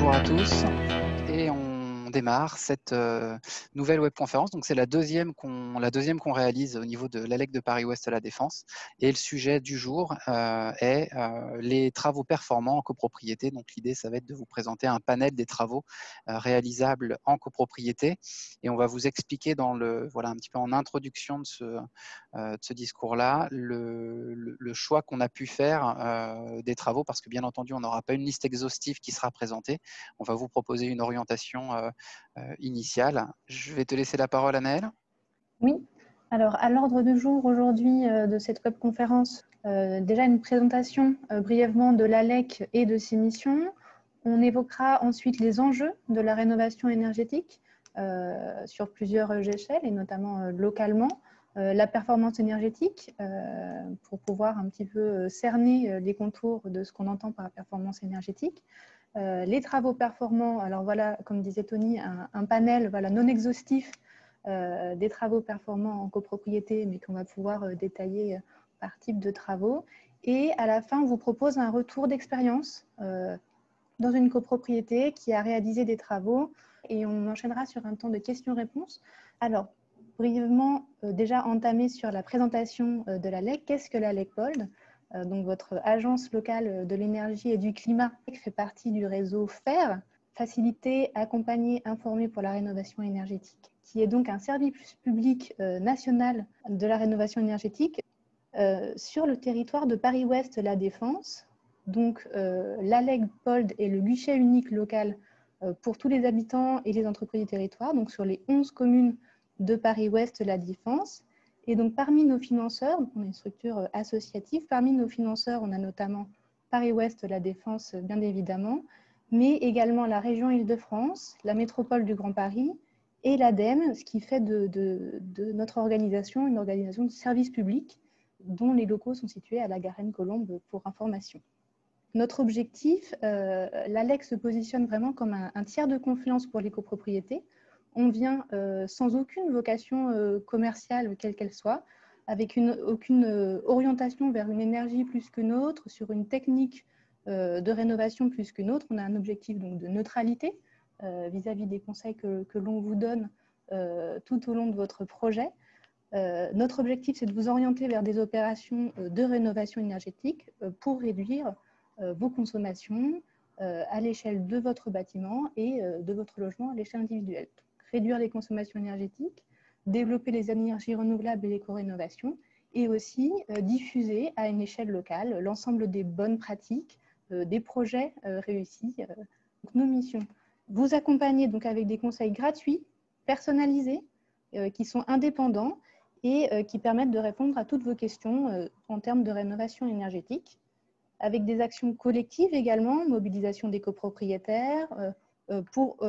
Bonjour à tous et on démarre cette nouvelle webconférence. Donc c'est la deuxième qu'on réalise au niveau de l'ALEC de Paris-Ouest La Défense et le sujet du jour est les travaux performants en copropriété. Donc l'idée ça va être de vous présenter un panel des travaux réalisables en copropriété et on va vous expliquer un petit peu en introduction de ce discours-là le choix qu'on a pu faire des travaux parce que bien entendu on n'aura pas une liste exhaustive qui sera présentée. On va vous proposer une orientation initiale. Je vais te laisser la parole, Anaëlle. Oui, alors à l'ordre du jour aujourd'hui de cette webconférence, déjà une présentation brièvement de l'ALEC et de ses missions. On évoquera ensuite les enjeux de la rénovation énergétique sur plusieurs échelles et notamment localement. La performance énergétique pour pouvoir un petit peu cerner les contours de ce qu'on entend par performance énergétique. Les travaux performants, alors voilà, comme disait Tony, un panel non exhaustif des travaux performants en copropriété, mais qu'on va pouvoir détailler par type de travaux. Et à la fin, on vous propose un retour d'expérience dans une copropriété qui a réalisé des travaux et on enchaînera sur un temps de questions-réponses. Alors, brièvement, déjà entamé sur la présentation de l'ALEC. Qu'est-ce que l'ALEC POLD ? Donc, votre agence locale de l'énergie et du climat fait partie du réseau FAIRE, Faciliter, Accompagner, Informer pour la rénovation énergétique, qui est donc un service public national de la rénovation énergétique sur le territoire de Paris-Ouest La Défense. Donc, l'ALEC POLD est le guichet unique local pour tous les habitants et les entreprises du territoire, donc sur les 11 communes de Paris-Ouest La Défense. Et donc, parmi nos financeurs, on est une structure associative, parmi nos financeurs, on a notamment Paris-Ouest La Défense, bien évidemment, mais également la région Île-de-France, la métropole du Grand Paris et l'ADEME, ce qui fait de notre organisation une organisation de service public dont les locaux sont situés à la Garenne-Colombe pour information. Notre objectif, l'ALEC se positionne vraiment comme un tiers de confiance pour les copropriétés. On vient sans aucune vocation commerciale, quelle qu'elle soit, avec aucune orientation vers une énergie plus qu'une autre, sur une technique de rénovation plus qu'une autre. On a un objectif donc, de neutralité vis-à-vis des conseils que l'on vous donne tout au long de votre projet. Notre objectif, c'est de vous orienter vers des opérations de rénovation énergétique pour réduire vos consommations à l'échelle de votre bâtiment et de votre logement à l'échelle individuelle. Donc, réduire les consommations énergétiques, développer les énergies renouvelables et l'éco-rénovation, et aussi diffuser à une échelle locale l'ensemble des bonnes pratiques, des projets réussis. Donc, nos missions, vous accompagner donc avec des conseils gratuits, personnalisés, qui sont indépendants et qui permettent de répondre à toutes vos questions en termes de rénovation énergétique, avec des actions collectives également, mobilisation des copropriétaires, pour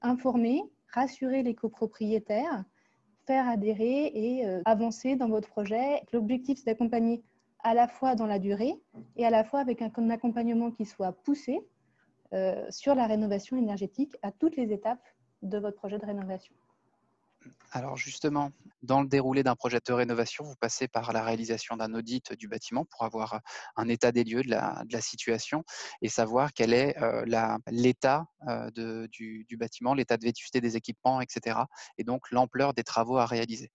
informer, rassurer les copropriétaires, faire adhérer et avancer dans votre projet. L'objectif, c'est d'accompagner à la fois dans la durée et à la fois avec un accompagnement qui soit poussé sur la rénovation énergétique à toutes les étapes de votre projet de rénovation. Alors justement, dans le déroulé d'un projet de rénovation, vous passez par la réalisation d'un audit du bâtiment pour avoir un état des lieux de la situation et savoir quel est l'état du bâtiment, l'état de vétusté des équipements, etc. Et donc l'ampleur des travaux à réaliser.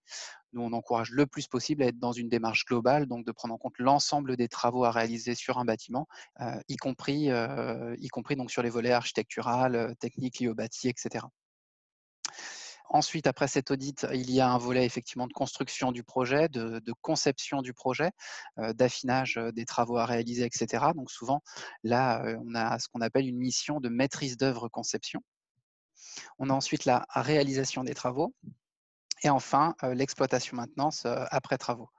Nous, on encourage le plus possible à être dans une démarche globale, donc de prendre en compte l'ensemble des travaux à réaliser sur un bâtiment, y compris donc sur les volets architectural, techniques liés au bâti, etc. Ensuite, après cet audit, il y a un volet effectivement de construction du projet, de conception du projet, d'affinage des travaux à réaliser, etc. Donc souvent, là, on a ce qu'on appelle une mission de maîtrise d'œuvre conception. On a ensuite la réalisation des travaux et enfin l'exploitation maintenance après travaux.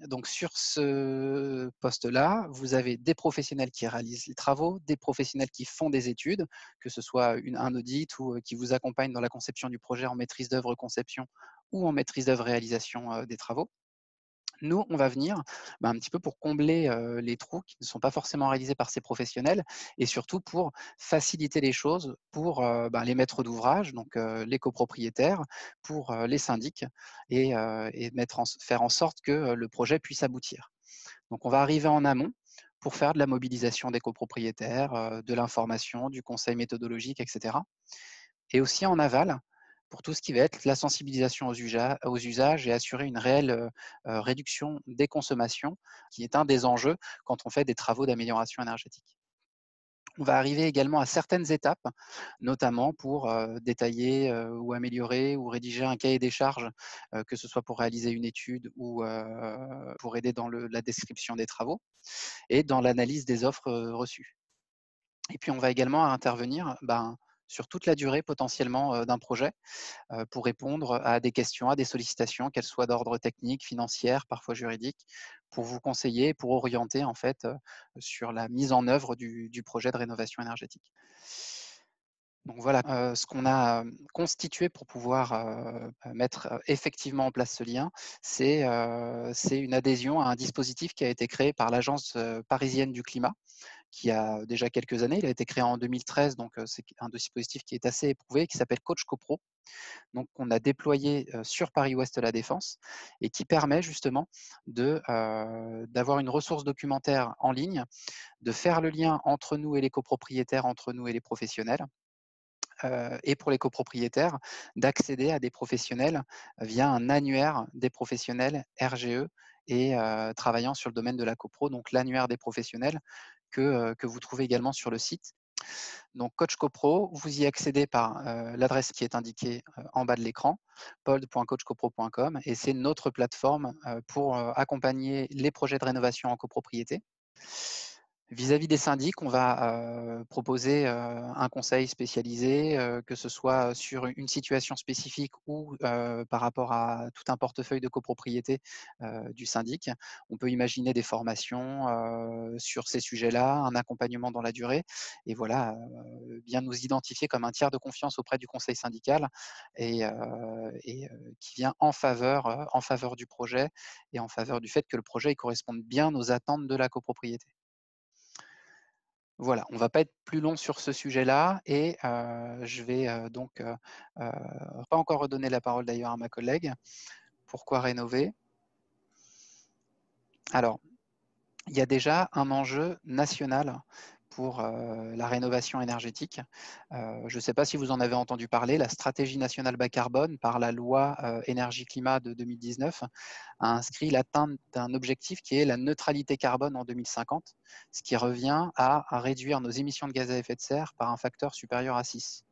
Donc sur ce poste-là, vous avez des professionnels qui réalisent les travaux, des professionnels qui font des études, que ce soit un audit ou qui vous accompagnent dans la conception du projet en maîtrise d'œuvre conception ou en maîtrise d'œuvre réalisation des travaux. Nous, on va venir un petit peu pour combler les trous qui ne sont pas forcément réalisés par ces professionnels et surtout pour faciliter les choses pour les maîtres d'ouvrage, donc les copropriétaires, pour les syndics et faire en sorte que le projet puisse aboutir. Donc, on va arriver en amont pour faire de la mobilisation des copropriétaires, de l'information, du conseil méthodologique, etc. Et aussi en aval, pour tout ce qui va être la sensibilisation aux usages et assurer une réelle réduction des consommations, qui est un des enjeux quand on fait des travaux d'amélioration énergétique. On va arriver également à certaines étapes, notamment pour détailler ou améliorer ou rédiger un cahier des charges, que ce soit pour réaliser une étude ou pour aider dans la description des travaux et dans l'analyse des offres reçues. Et puis on va également intervenir sur toute la durée potentiellement d'un projet pour répondre à des questions, à des sollicitations, qu'elles soient d'ordre technique, financière, parfois juridique, pour vous conseiller, pour orienter en fait sur la mise en œuvre du projet de rénovation énergétique. Donc voilà ce qu'on a constitué pour pouvoir mettre effectivement en place ce lien, c'est une adhésion à un dispositif qui a été créé par l'Agence parisienne du climat, qui a déjà quelques années. Il a été créé en 2013, donc c'est un dispositif qui est assez éprouvé, qui s'appelle Coach CoPro. Donc, on a déployé sur Paris-Ouest La Défense et qui permet justement d'avoir une ressource documentaire en ligne, de faire le lien entre nous et les copropriétaires, entre nous et les professionnels, et pour les copropriétaires, d'accéder à des professionnels via un annuaire des professionnels RGE et travaillant sur le domaine de la copro, donc l'annuaire des professionnels que vous trouvez également sur le site. Donc Coach CoPro, vous y accédez par l'adresse qui est indiquée en bas de l'écran, pod.coachcopro.com, et c'est notre plateforme pour accompagner les projets de rénovation en copropriété. Vis-à-vis des syndics, on va proposer un conseil spécialisé, que ce soit sur une situation spécifique ou par rapport à tout un portefeuille de copropriété du syndic. On peut imaginer des formations sur ces sujets-là, un accompagnement dans la durée, et voilà, bien nous identifier comme un tiers de confiance auprès du conseil syndical et qui vient en faveur du projet et en faveur du fait que le projet corresponde bien aux attentes de la copropriété. Voilà, on ne va pas être plus long sur ce sujet-là et je vais pas encore redonner la parole d'ailleurs à ma collègue. Pourquoi rénover? Alors, il y a déjà un enjeu national pour la rénovation énergétique. Je ne sais pas si vous en avez entendu parler, la stratégie nationale bas carbone par la loi énergie-climat de 2019 a inscrit l'atteinte d'un objectif qui est la neutralité carbone en 2050, ce qui revient à réduire nos émissions de gaz à effet de serre par un facteur supérieur à 6,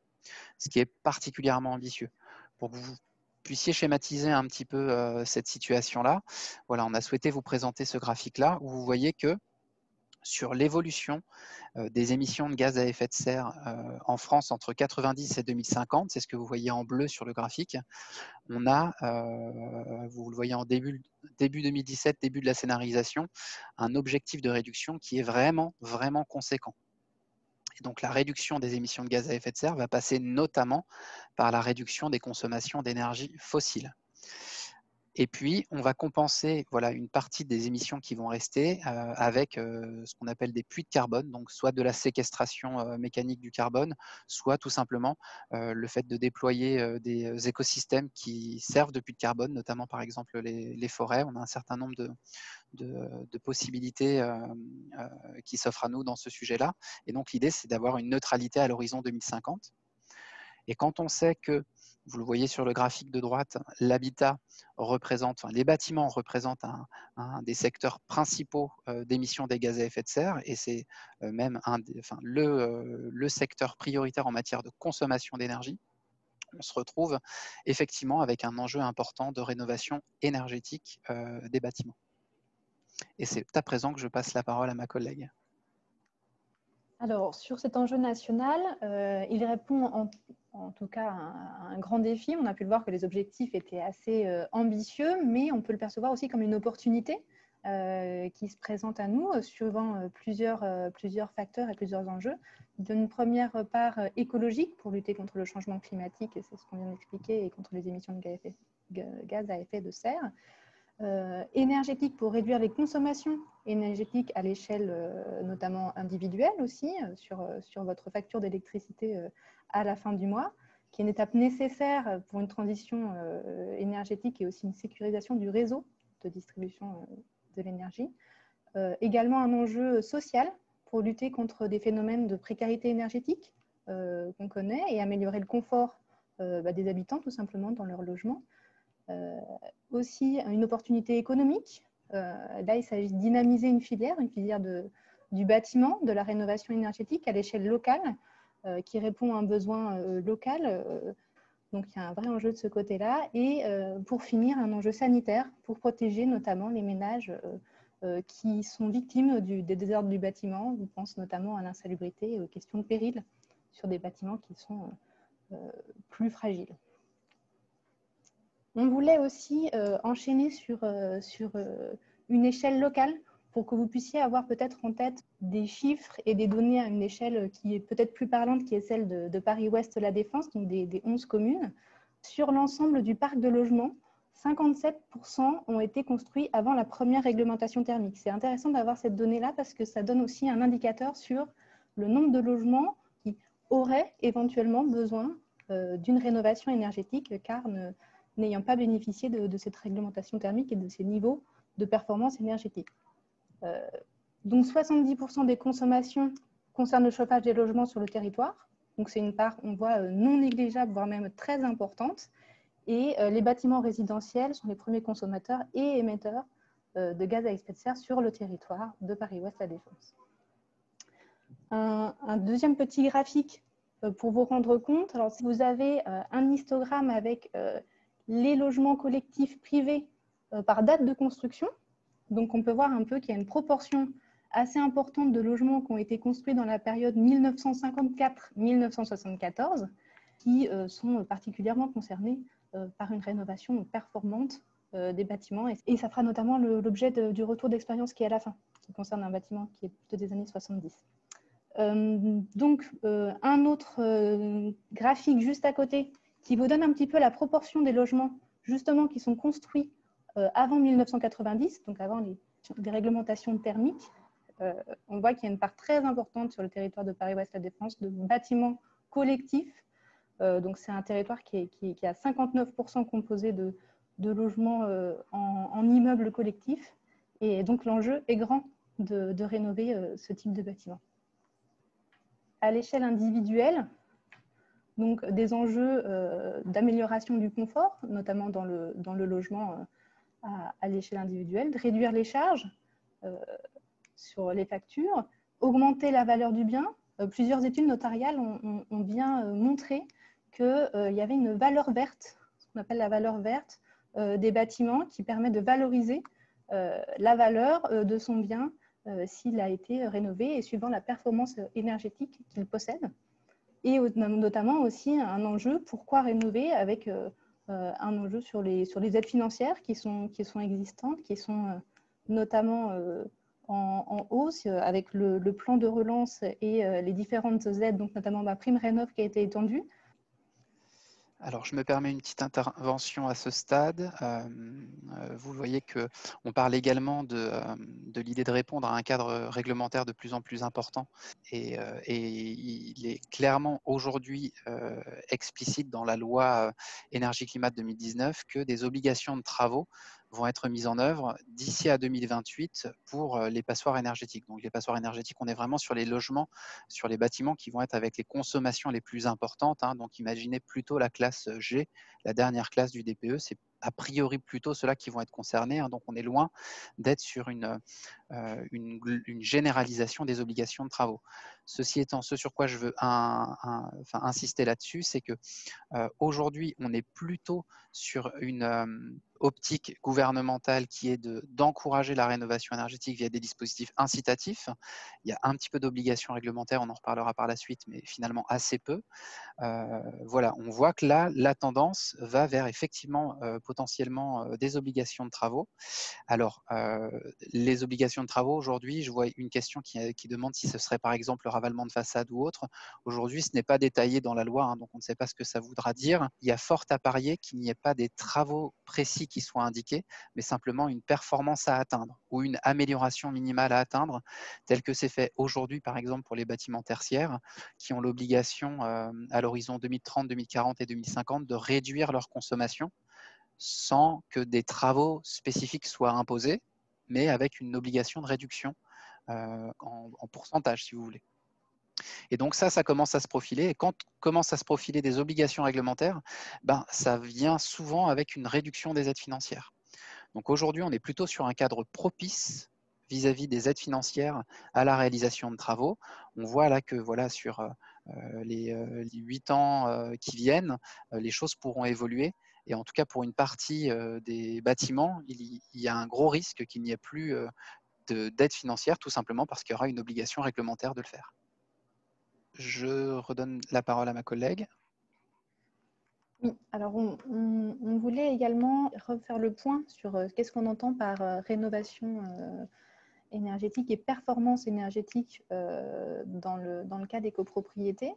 ce qui est particulièrement ambitieux. Pour que vous puissiez schématiser un petit peu cette situation-là, voilà, on a souhaité vous présenter ce graphique-là où vous voyez que sur l'évolution des émissions de gaz à effet de serre en France entre 90 et 2050, c'est ce que vous voyez en bleu sur le graphique. On a, vous le voyez en début 2017, début de la scénarisation, un objectif de réduction qui est vraiment, vraiment conséquent. Et donc la réduction des émissions de gaz à effet de serre va passer notamment par la réduction des consommations d'énergie fossile. Et puis, on va compenser une partie des émissions qui vont rester avec ce qu'on appelle des puits de carbone, donc soit de la séquestration mécanique du carbone, soit tout simplement le fait de déployer des écosystèmes qui servent de puits de carbone, notamment par exemple les forêts. On a un certain nombre de possibilités qui s'offrent à nous dans ce sujet-là. Et donc, l'idée, c'est d'avoir une neutralité à l'horizon 2050. Et quand on sait que, vous le voyez sur le graphique de droite, l'habitat représente, les bâtiments représentent un des secteurs principaux d'émissions des gaz à effet de serre, et c'est même le secteur prioritaire en matière de consommation d'énergie, on se retrouve effectivement avec un enjeu important de rénovation énergétique des bâtiments. Et c'est à présent que je passe la parole à ma collègue. Alors, sur cet enjeu national, il répond en tout cas à un grand défi. On a pu le voir que les objectifs étaient assez ambitieux, mais on peut le percevoir aussi comme une opportunité qui se présente à nous, suivant plusieurs facteurs et plusieurs enjeux. D'une première part écologique, pour lutter contre le changement climatique, et c'est ce qu'on vient d'expliquer, et contre les émissions de gaz à effet de serre. Énergétique pour réduire les consommations énergétiques à l'échelle notamment individuelle aussi, sur votre facture d'électricité à la fin du mois, qui est une étape nécessaire pour une transition énergétique et aussi une sécurisation du réseau de distribution de l'énergie. Également un enjeu social pour lutter contre des phénomènes de précarité énergétique qu'on connaît et améliorer le confort des habitants tout simplement dans leur logement. Aussi une opportunité économique. Là, il s'agit de dynamiser une filière du bâtiment, de la rénovation énergétique à l'échelle locale, qui répond à un besoin local. Donc, il y a un vrai enjeu de ce côté-là. Et pour finir, un enjeu sanitaire pour protéger notamment les ménages qui sont victimes des désordres du bâtiment. On pense notamment à l'insalubrité et aux questions de péril sur des bâtiments qui sont plus fragiles. On voulait aussi enchaîner sur une échelle locale pour que vous puissiez avoir peut-être en tête des chiffres et des données à une échelle qui est peut-être plus parlante, qui est celle de Paris-Ouest-La Défense, donc des 11 communes. Sur l'ensemble du parc de logements, 57% ont été construits avant la première réglementation thermique. C'est intéressant d'avoir cette donnée-là parce que ça donne aussi un indicateur sur le nombre de logements qui auraient éventuellement besoin d'une rénovation énergétique, car n'ayant pas bénéficié de cette réglementation thermique et de ces niveaux de performance énergétique. Donc 70% des consommations concernent le chauffage des logements sur le territoire. Donc c'est une part, on voit, non négligeable, voire même très importante. Et les bâtiments résidentiels sont les premiers consommateurs et émetteurs de gaz à effet de serre sur le territoire de Paris-Ouest-La Défense. Un deuxième petit graphique pour vous rendre compte. Alors, si vous avez un histogramme avec les logements collectifs privés par date de construction, donc on peut voir un peu qu'il y a une proportion assez importante de logements qui ont été construits dans la période 1954-1974 qui sont particulièrement concernés par une rénovation performante des bâtiments. Et ça fera notamment l'objet du retour d'expérience qui est à la fin, qui concerne un bâtiment qui est plutôt des années 70. Un autre graphique juste à côté qui vous donne un petit peu la proportion des logements justement qui sont construits avant 1990, donc avant les réglementations thermiques. On voit qu'il y a une part très importante sur le territoire de Paris-Ouest-La Défense de bâtiments collectifs. Donc c'est un territoire qui est à 59% composé de logements en immeubles collectifs. Et donc l'enjeu est grand de rénover ce type de bâtiment. À l'échelle individuelle, donc des enjeux d'amélioration du confort, notamment dans le logement à l'échelle individuelle, de réduire les charges sur les factures, augmenter la valeur du bien. Plusieurs études notariales ont bien montré qu'il y avait une valeur verte, ce qu'on appelle la valeur verte des bâtiments, qui permet de valoriser la valeur de son bien s'il a été rénové et suivant la performance énergétique qu'il possède. Et notamment aussi un enjeu, pourquoi rénover, avec un enjeu sur les aides financières qui sont existantes, qui sont notamment en hausse avec le plan de relance et les différentes aides, donc notamment ma prime Rénov qui a été étendue. Alors, je me permets une petite intervention à ce stade. Vous voyez qu'on parle également de l'idée de répondre à un cadre réglementaire de plus en plus important. Et il est clairement aujourd'hui explicite dans la loi énergie-climat de 2019 que des obligations de travaux vont être mises en œuvre d'ici à 2028 pour les passoires énergétiques. Donc, les passoires énergétiques, on est vraiment sur les logements, sur les bâtiments qui vont être avec les consommations les plus importantes. Donc, imaginez plutôt la classe G, la dernière classe du DPE. C'est a priori plutôt ceux-là qui vont être concernés. Donc, on est loin d'être sur une généralisation des obligations de travaux. Ceci étant, ce sur quoi je veux insister là-dessus, c'est que aujourd'hui, on est plutôt sur une optique gouvernementale qui est d'encourager la rénovation énergétique via des dispositifs incitatifs. Il y a un petit peu d'obligations réglementaires, on en reparlera par la suite, mais finalement assez peu. Voilà, on voit que là, la tendance va vers effectivement potentiellement des obligations de travaux. Alors, les obligations de travaux, aujourd'hui, je vois une question qui demande si ce serait par exemple le ravalement de façade ou autre. Aujourd'hui, ce n'est pas détaillé dans la loi, donc on ne sait pas ce que ça voudra dire. Il y a fort à parier qu'il n'y ait pas des travaux précis qui soient indiqués, mais simplement une performance à atteindre ou une amélioration minimale à atteindre, tel que c'est fait aujourd'hui, par exemple, pour les bâtiments tertiaires, qui ont l'obligation à l'horizon 2030, 2040 et 2050 de réduire leur consommation sans que des travaux spécifiques soient imposés, mais avec une obligation de réduction en pourcentage, si vous voulez. Et donc ça commence à se profiler. Et quand commence à se profiler des obligations réglementaires, ben, ça vient souvent avec une réduction des aides financières. Donc aujourd'hui, on est plutôt sur un cadre propice vis-à-vis des aides financières à la réalisation de travaux. On voit là que voilà, sur les 8 ans qui viennent, les choses pourront évoluer. Et en tout cas, pour une partie des bâtiments, il y a un gros risque qu'il n'y ait plus d'aide financière, tout simplement parce qu'il y aura une obligation réglementaire de le faire. Je redonne la parole à ma collègue. Oui, alors on voulait également refaire le point sur qu'est-ce qu'on entend par rénovation énergétique et performance énergétique dans le cas des copropriétés.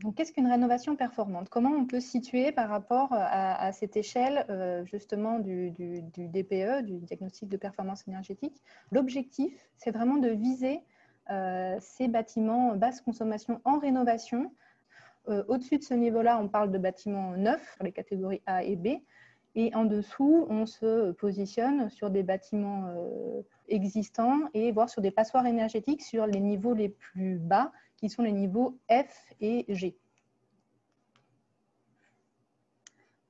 Donc, qu'est-ce qu'une rénovation performante? Comment on peut situer par rapport à cette échelle justement du DPE, du diagnostic de performance énergétique? L'objectif, c'est vraiment de viser ces bâtiments basse consommation en rénovation. Au-dessus de ce niveau-là, on parle de bâtiments neufs, les catégories A et B. Et en dessous, on se positionne sur des bâtiments existants et voire sur des passoires énergétiques sur les niveaux les plus bas, qui sont les niveaux F et G.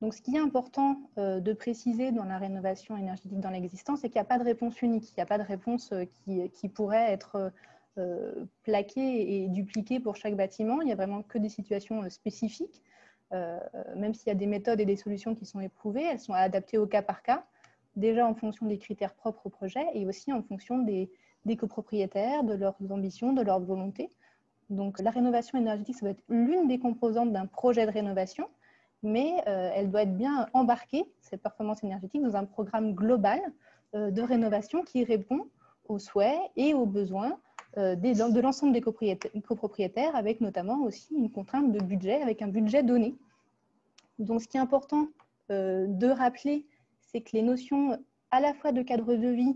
Donc, ce qui est important de préciser dans la rénovation énergétique dans l'existant, c'est qu'il n'y a pas de réponse unique, il n'y a pas de réponse qui pourrait être plaquée et dupliquée pour chaque bâtiment. Il n'y a vraiment que des situations spécifiques. Même s'il y a des méthodes et des solutions qui sont éprouvées, elles sont adaptées au cas par cas, déjà en fonction des critères propres au projet et aussi en fonction des copropriétaires, de leurs ambitions, de leurs volontés. Donc, la rénovation énergétique, ça doit être l'une des composantes d'un projet de rénovation, mais elle doit être bien embarquée, cette performance énergétique, dans un programme global de rénovation qui répond aux souhaits et aux besoins de l'ensemble des copropriétaires, avec notamment aussi une contrainte de budget, avec un budget donné. Donc, ce qui est important de rappeler, c'est que les notions à la fois de cadre de vie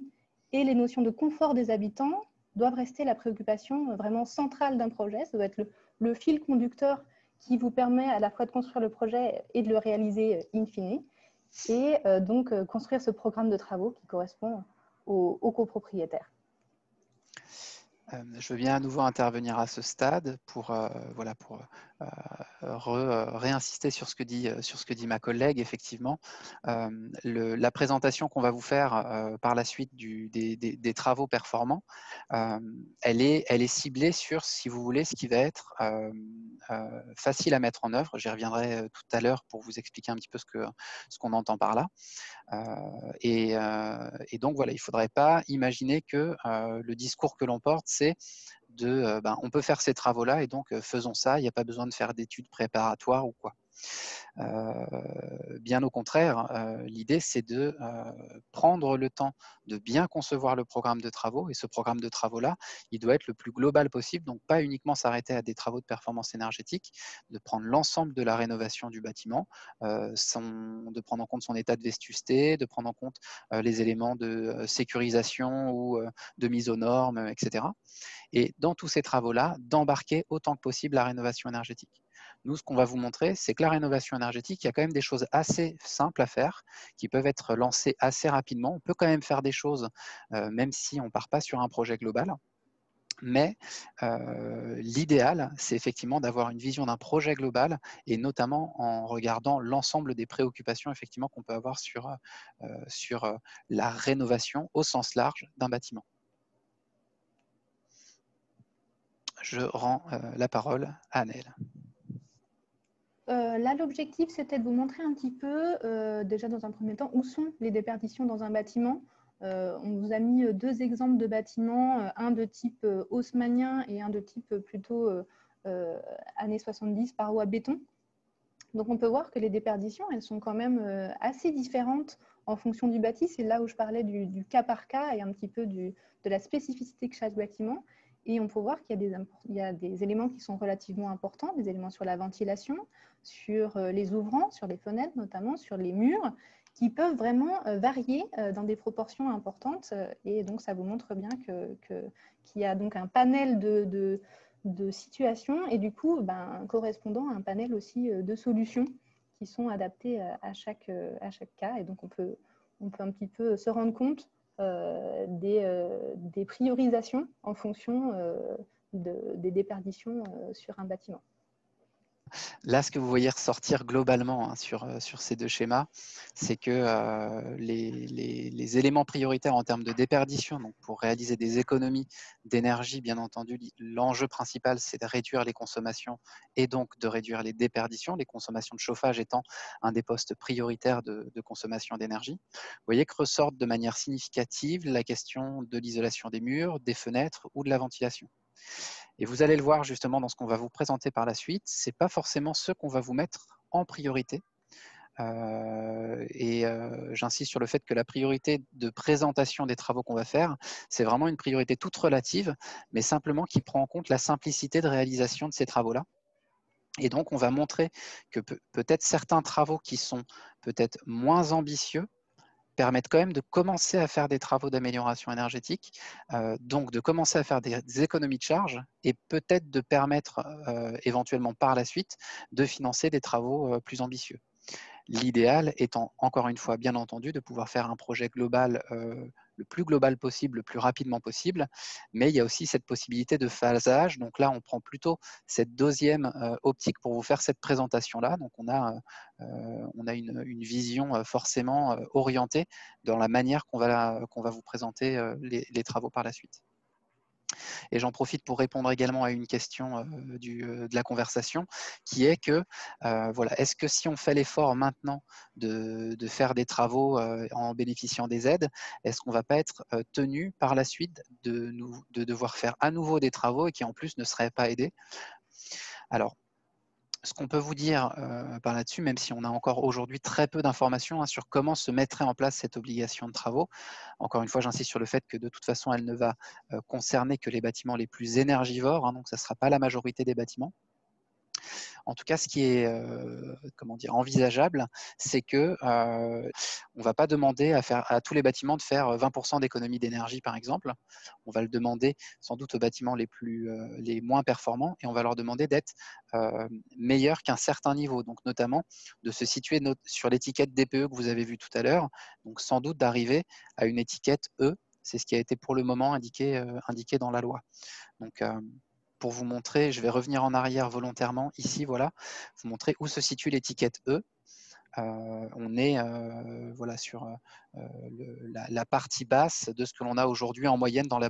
et les notions de confort des habitants doivent rester la préoccupation vraiment centrale d'un projet. Ça doit être le fil conducteur qui vous permet à la fois de construire le projet et de le réaliser in fine, et donc construire ce programme de travaux qui correspond aux copropriétaires. Je veux bien à nouveau intervenir à ce stade pour, voilà, pour réinsister sur ce que dit ma collègue. Effectivement, la présentation qu'on va vous faire par la suite des travaux performants, elle est ciblée sur, si vous voulez, ce qui va être facile à mettre en œuvre. J'y reviendrai tout à l'heure pour vous expliquer un petit peu ce qu'on entend par là. Et donc voilà, il ne faudrait pas imaginer que le discours que l'on porte, c'est on peut faire ces travaux-là et donc faisons ça, il n'y a pas besoin de faire d'études préparatoires ou quoi. Bien au contraire, l'idée c'est de prendre le temps de bien concevoir le programme de travaux, et ce programme de travaux-là, il doit être le plus global possible, donc pas uniquement s'arrêter à des travaux de performance énergétique, de prendre l'ensemble de la rénovation du bâtiment, de prendre en compte son état de vétusté, de prendre en compte les éléments de sécurisation ou de mise aux normes, etc. Et dans tous ces travaux-là, d'embarquer autant que possible la rénovation énergétique. Nous, ce qu'on va vous montrer, c'est que la rénovation énergétique, il y a quand même des choses assez simples à faire, qui peuvent être lancées assez rapidement. On peut quand même faire des choses, même si on ne part pas sur un projet global. Mais l'idéal, c'est effectivement d'avoir une vision d'un projet global, et notamment en regardant l'ensemble des préoccupations effectivement qu'on peut avoir sur la rénovation au sens large d'un bâtiment. Je rends la parole à Annelle. Là, l'objectif, c'était de vous montrer un petit peu, déjà dans un premier temps, où sont les déperditions dans un bâtiment. On vous a mis deux exemples de bâtiments, un de type haussmannien et un de type plutôt années 70, parois béton. Donc, on peut voir que les déperditions, elles sont quand même assez différentes en fonction du bâti. C'est là où je parlais du cas par cas et un petit peu de la spécificité de chaque bâtiment. Et on peut voir qu'il y a des éléments qui sont relativement importants, des éléments sur la ventilation, sur les ouvrants, sur les fenêtres notamment, sur les murs, qui peuvent vraiment varier dans des proportions importantes. Et donc, ça vous montre bien qu'il y a donc un panel de situations et du coup, correspondant à un panel aussi de solutions qui sont adaptées à chaque cas. Et donc, on peut un petit peu se rendre compte des priorisations en fonction des déperditions sur un bâtiment. Là, ce que vous voyez ressortir globalement, hein, sur ces deux schémas, c'est que les éléments prioritaires en termes de déperdition, donc pour réaliser des économies d'énergie, bien entendu, l'enjeu principal, c'est de réduire les consommations et donc de réduire les déperditions, les consommations de chauffage étant un des postes prioritaires de consommation d'énergie. Vous voyez que ressortent de manière significative la question de l'isolation des murs, des fenêtres ou de la ventilation. Et vous allez le voir justement dans ce qu'on va vous présenter par la suite, ce n'est pas forcément ce qu'on va vous mettre en priorité. J'insiste sur le fait que la priorité de présentation des travaux qu'on va faire, c'est vraiment une priorité toute relative, mais simplement qui prend en compte la simplicité de réalisation de ces travaux-là. Et donc, on va montrer que peut-être certains travaux qui sont peut-être moins ambitieux permettent quand même de commencer à faire des travaux d'amélioration énergétique, donc de commencer à faire des économies de charge et peut-être de permettre éventuellement par la suite de financer des travaux plus ambitieux. L'idéal étant, encore une fois, bien entendu, de pouvoir faire un projet global le plus global possible, le plus rapidement possible, mais il y a aussi cette possibilité de phasage. Donc là, on prend plutôt cette deuxième optique pour vous faire cette présentation-là. Donc on a une vision forcément orientée dans la manière qu'on va vous présenter les travaux par la suite. Et j'en profite pour répondre également à une question de la conversation, qui est que, voilà, est-ce que si on fait l'effort maintenant de faire des travaux en bénéficiant des aides, est-ce qu'on ne va pas être tenu par la suite de devoir faire à nouveau des travaux et qui en plus ne seraient pas aidés? Alors, ce qu'on peut vous dire par là-dessus, même si on a encore aujourd'hui très peu d'informations sur comment se mettrait en place cette obligation de travaux, encore une fois, j'insiste sur le fait que de toute façon, elle ne va concerner que les bâtiments les plus énergivores, hein, donc ça ne sera pas la majorité des bâtiments. En tout cas, ce qui est envisageable, c'est que on ne va pas demander à tous les bâtiments de faire 20% d'économie d'énergie, par exemple. On va le demander sans doute aux bâtiments les moins performants et on va leur demander d'être meilleurs qu'un certain niveau. Donc, notamment, de se situer sur l'étiquette DPE que vous avez vue tout à l'heure. Donc, sans doute d'arriver à une étiquette E. C'est ce qui a été pour le moment indiqué dans la loi. Donc, pour vous montrer, je vais revenir en arrière volontairement, ici, voilà, vous montrer où se situe l'étiquette E. On est voilà, sur la partie basse de ce que l'on a aujourd'hui en moyenne dans les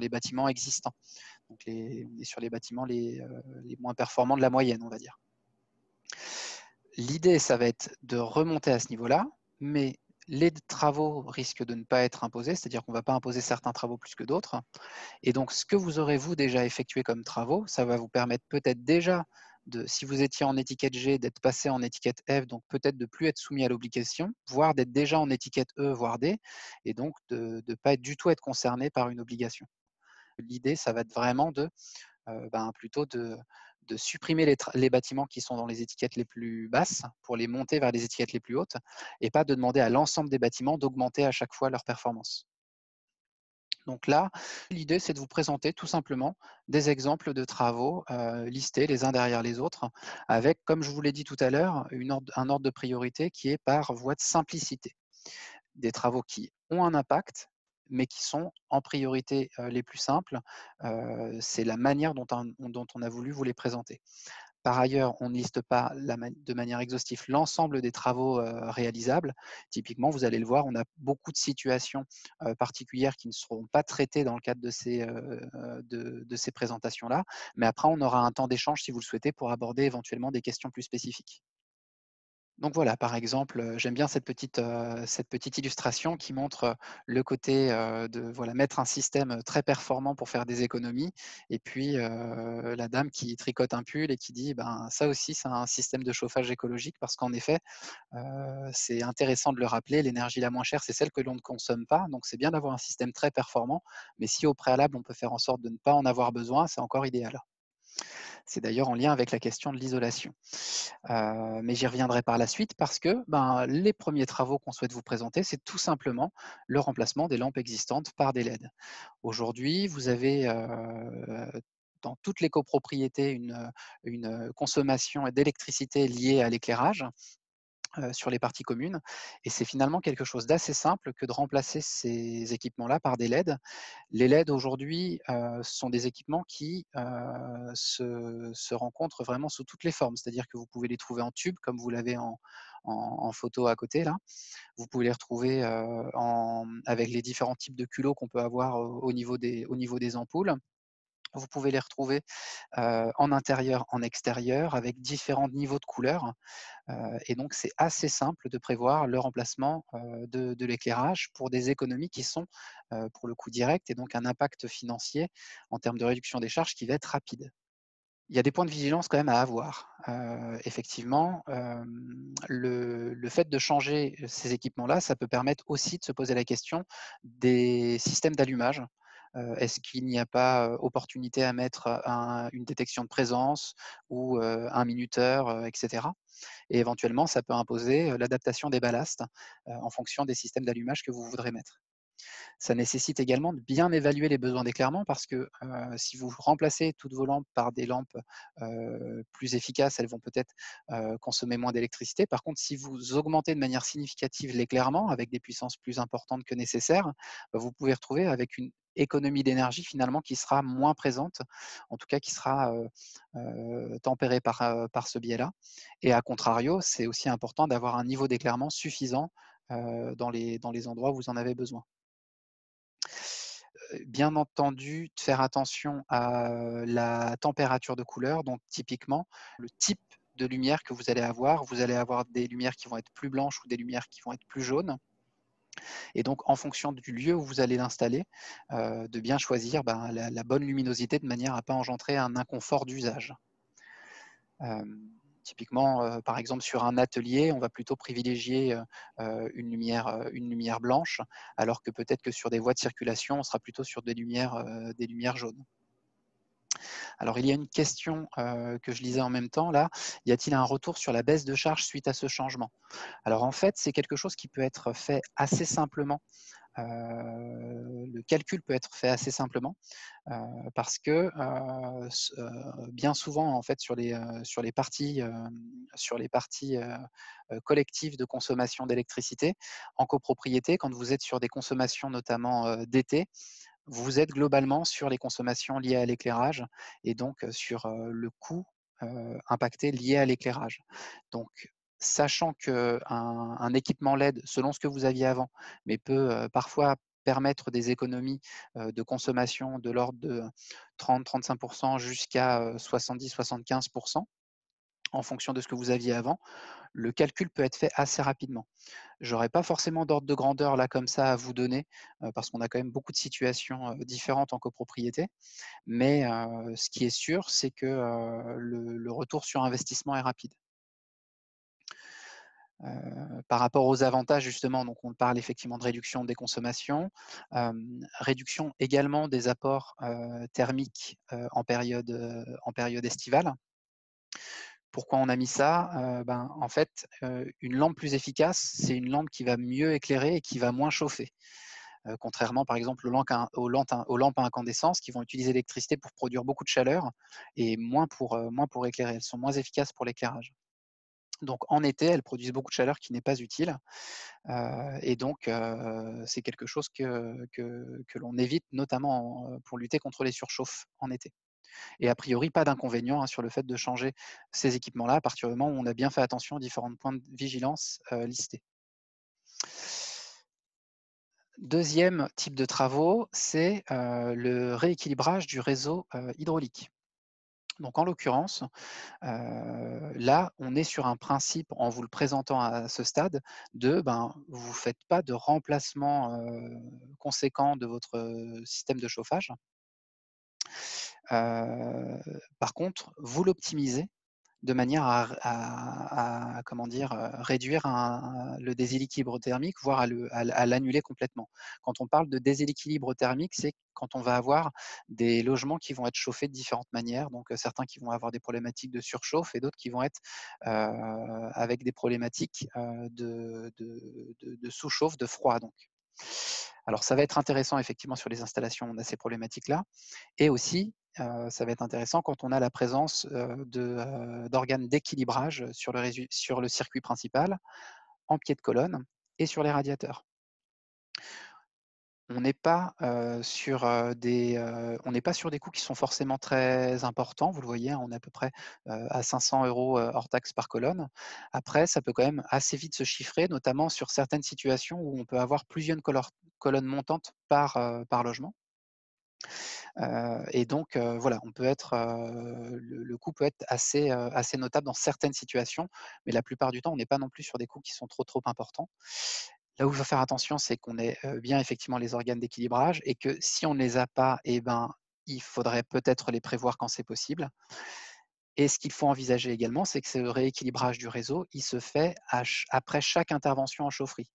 bâtiments existants. Donc on est sur les bâtiments les moins performants de la moyenne, on va dire. L'idée, ça va être de remonter à ce niveau-là, mais les travaux risquent de ne pas être imposés, c'est-à-dire qu'on ne va pas imposer certains travaux plus que d'autres. Et donc, ce que vous aurez, vous, déjà effectué comme travaux, ça va vous permettre peut-être déjà, si vous étiez en étiquette G, d'être passé en étiquette F, donc peut-être de ne plus être soumis à l'obligation, voire d'être déjà en étiquette E, voire D, et donc de ne pas du tout être concerné par une obligation. L'idée, ça va être vraiment plutôt de supprimer les bâtiments qui sont dans les étiquettes les plus basses pour les monter vers les étiquettes les plus hautes, et pas de demander à l'ensemble des bâtiments d'augmenter à chaque fois leur performance. Donc là, l'idée, c'est de vous présenter tout simplement des exemples de travaux listés les uns derrière les autres, avec, comme je vous l'ai dit tout à l'heure, un ordre de priorité qui est par voie de simplicité. Des travaux qui ont un impact, mais qui sont en priorité les plus simples. C'est la manière dont on a voulu vous les présenter. Par ailleurs, on ne liste pas de manière exhaustive l'ensemble des travaux réalisables. Typiquement, vous allez le voir, on a beaucoup de situations particulières qui ne seront pas traitées dans le cadre de ces présentations-là. Mais après, on aura un temps d'échange, si vous le souhaitez, pour aborder éventuellement des questions plus spécifiques. Donc voilà, par exemple, j'aime bien cette petite illustration qui montre le côté de voilà, mettre un système très performant pour faire des économies, et puis la dame qui tricote un pull et qui dit ben, ça aussi c'est un système de chauffage écologique, parce qu'en effet, c'est intéressant de le rappeler, l'énergie la moins chère, c'est celle que l'on ne consomme pas, donc c'est bien d'avoir un système très performant, mais si au préalable on peut faire en sorte de ne pas en avoir besoin, c'est encore idéal. C'est d'ailleurs en lien avec la question de l'isolation. Mais j'y reviendrai par la suite, parce que les premiers travaux qu'on souhaite vous présenter, c'est tout simplement le remplacement des lampes existantes par des LED. Aujourd'hui, vous avez dans toutes les copropriétés une consommation d'électricité liée à l'éclairage. sur les parties communes et c'est finalement quelque chose d'assez simple que de remplacer ces équipements-là par des LED. Les LED aujourd'hui, sont des équipements qui, se rencontrent vraiment sous toutes les formes. C'est-à-dire que vous pouvez les trouver en tube comme vous l'avez en photo à côté là. Vous pouvez les retrouver, avec les différents types de culots qu'on peut avoir au niveau des ampoules. Vous pouvez les retrouver, en intérieur, en extérieur avec différents niveaux de couleurs. Et donc, c'est assez simple de prévoir le remplacement de l'éclairage pour des économies qui sont, pour le coup, directes et donc un impact financier en termes de réduction des charges qui va être rapide. Il y a des points de vigilance quand même à avoir. Effectivement, le fait de changer ces équipements-là, ça peut permettre aussi de se poser la question des systèmes d'allumage. Est-ce qu'il n'y a pas, opportunité à mettre, une détection de présence ou, un minuteur, et cetera? Et éventuellement, ça peut imposer, l'adaptation des ballasts, en fonction des systèmes d'allumage que vous voudrez mettre. Ça nécessite également de bien évaluer les besoins d'éclairement parce que, si vous remplacez toutes vos lampes par des lampes, plus efficaces, elles vont peut-être, consommer moins d'électricité. Par contre, si vous augmentez de manière significative l'éclairement avec des puissances plus importantes que nécessaire, bah, vous pouvez retrouver avec une économie d'énergie finalement qui sera moins présente, en tout cas qui sera, tempérée par ce biais-là. Et à contrario, c'est aussi important d'avoir un niveau d'éclairement suffisant, dans les endroits où vous en avez besoin. Bien entendu, de faire attention à, la température de couleur, donc typiquement, le type de lumière que vous allez avoir des lumières qui vont être plus blanches ou des lumières qui vont être plus jaunes et donc en fonction du lieu où vous allez l'installer, de bien choisir, ben, la bonne luminosité de manière à pas engendrer un inconfort d'usage. Typiquement, par exemple, sur un atelier, on va plutôt privilégier, une lumière blanche, alors que peut-être que sur des voies de circulation, on sera plutôt sur des lumières jaunes. Alors, il y a une question, que je lisais en même temps là. Y a-t-il un retour sur la baisse de charge suite à ce changement? Alors en fait, c'est quelque chose qui peut être fait assez simplement. Le calcul peut être fait assez simplement, parce que, bien souvent, en fait, sur les parties, collectives de consommation d'électricité, en copropriété, quand vous êtes sur des consommations notamment, d'été, vous êtes globalement sur les consommations liées à l'éclairage et donc, sur, le coût, impacté lié à l'éclairage. Donc, sachant qu'un équipement LED, selon ce que vous aviez avant, mais peut, parfois permettre des économies, de consommation de l'ordre de 30-35 jusqu'à, 70-75 en fonction de ce que vous aviez avant, le calcul peut être fait assez rapidement. J'aurais pas forcément d'ordre de grandeur là comme ça à vous donner, parce qu'on a quand même beaucoup de situations, différentes en copropriété. Mais, ce qui est sûr, c'est que, le retour sur investissement est rapide. Par rapport aux avantages justement, donc on parle effectivement de réduction des consommations, réduction également des apports, thermiques, en période estivale. Pourquoi on a mis ça? Ben, en fait, une lampe plus efficace, c'est une lampe qui va mieux éclairer et qui va moins chauffer. Contrairement par exemple aux lampes à incandescence qui vont utiliser l'électricité pour produire beaucoup de chaleur et moins pour éclairer. Elles sont moins efficaces pour l'éclairage. Donc en été, elles produisent beaucoup de chaleur qui n'est pas utile, et donc c'est quelque chose que l'on évite notamment pour lutter contre les surchauffes en été. Et a priori, pas d'inconvénient, hein, sur le fait de changer ces équipements-là à partir du moment où on a bien fait attention aux différents points de vigilance, listés. Deuxième type de travaux, c'est, le rééquilibrage du réseau, hydraulique. Donc en l'occurrence, là, on est sur un principe, en vous le présentant à ce stade, ben, vous faites pas de remplacement, conséquent de votre, système de chauffage. Par contre, vous l'optimisez de manière comment dire? Réduire le déséquilibre thermique, voire à l'annuler complètement. Quand on parle de déséquilibre thermique, c'est quand on va avoir des logements qui vont être chauffés de différentes manières, donc certains qui vont avoir des problématiques de surchauffe et d'autres qui vont être, avec des problématiques, de sous-chauffe, de froid donc. Alors ça va être intéressant effectivement sur les installations où on a ces problématiques-là, et aussi ça va être intéressant quand on a la présence d'organes d'équilibrage sur le circuit principal, en pied de colonne et sur les radiateurs. On n'est pas, on n'est pas sur des coûts qui sont forcément très importants. Vous le voyez, hein, on est à peu près, à 500 € hors taxe par colonne. Après, ça peut quand même assez vite se chiffrer, notamment sur certaines situations où on peut avoir plusieurs colonnes montantes par logement. Et donc, voilà, on peut être, le coût peut être assez notable dans certaines situations, mais la plupart du temps, on n'est pas non plus sur des coûts qui sont trop importants. Là où il faut faire attention, c'est qu'on ait, bien effectivement les organes d'équilibrage, et que si on ne les a pas, eh ben, il faudrait peut-être les prévoir quand c'est possible. Et ce qu'il faut envisager également, c'est que ce rééquilibrage du réseau, il se fait après chaque intervention en chaufferie.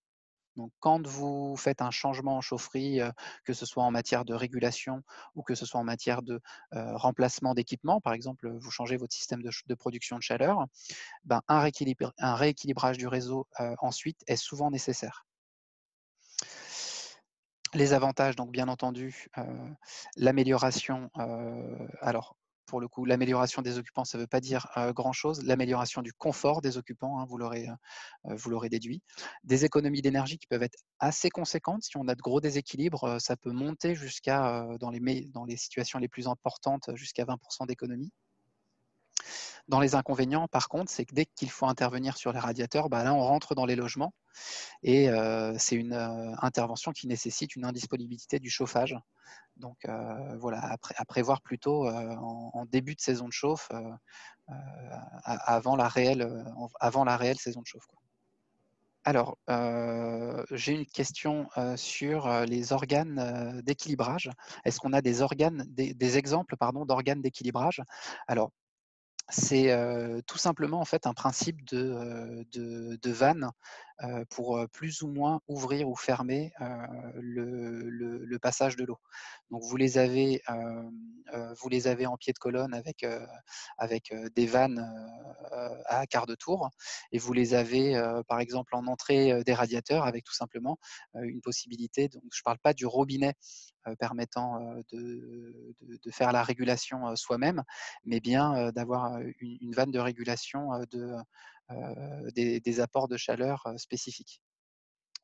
Donc quand vous faites un changement en chaufferie, que ce soit en matière de régulation ou que ce soit en matière de, remplacement d'équipement, par exemple, vous changez votre système de production de chaleur, ben, un rééquilibrage du réseau, ensuite est souvent nécessaire. Les avantages, donc bien entendu, l'amélioration, alors pour le coup, l'amélioration des occupants, ça ne veut pas dire, grand-chose. L'amélioration du confort des occupants, hein, vous l'aurez déduit. Des économies d'énergie qui peuvent être assez conséquentes. Si on a de gros déséquilibres, ça peut monter jusqu'à, dans les situations les plus importantes, jusqu'à 20 d'économie. Dans les inconvénients, par contre, c'est que dès qu'il faut intervenir sur les radiateurs, bah, là, on rentre dans les logements, et c'est une intervention qui nécessite une indisponibilité du chauffage. Donc voilà, à prévoir plutôt en début de saison de chauffe, avant la réelle saison de chauffe, quoi. Alors, j'ai une question sur les organes d'équilibrage. Est-ce qu'on a des exemples, pardon, d'organes d'équilibrage? Alors, c'est, tout simplement, en fait, un principe de vanne, pour, plus ou moins ouvrir ou fermer, le passage de l'eau. Donc vous les avez en pied de colonne avec des vannes, à quart de tour, et vous les avez, par exemple, en entrée, des radiateurs, avec tout simplement, une possibilité, donc je ne parle pas du robinet, permettant, de faire la régulation, soi-même, mais bien, d'avoir, une vanne de régulation, des apports de chaleur, spécifiques.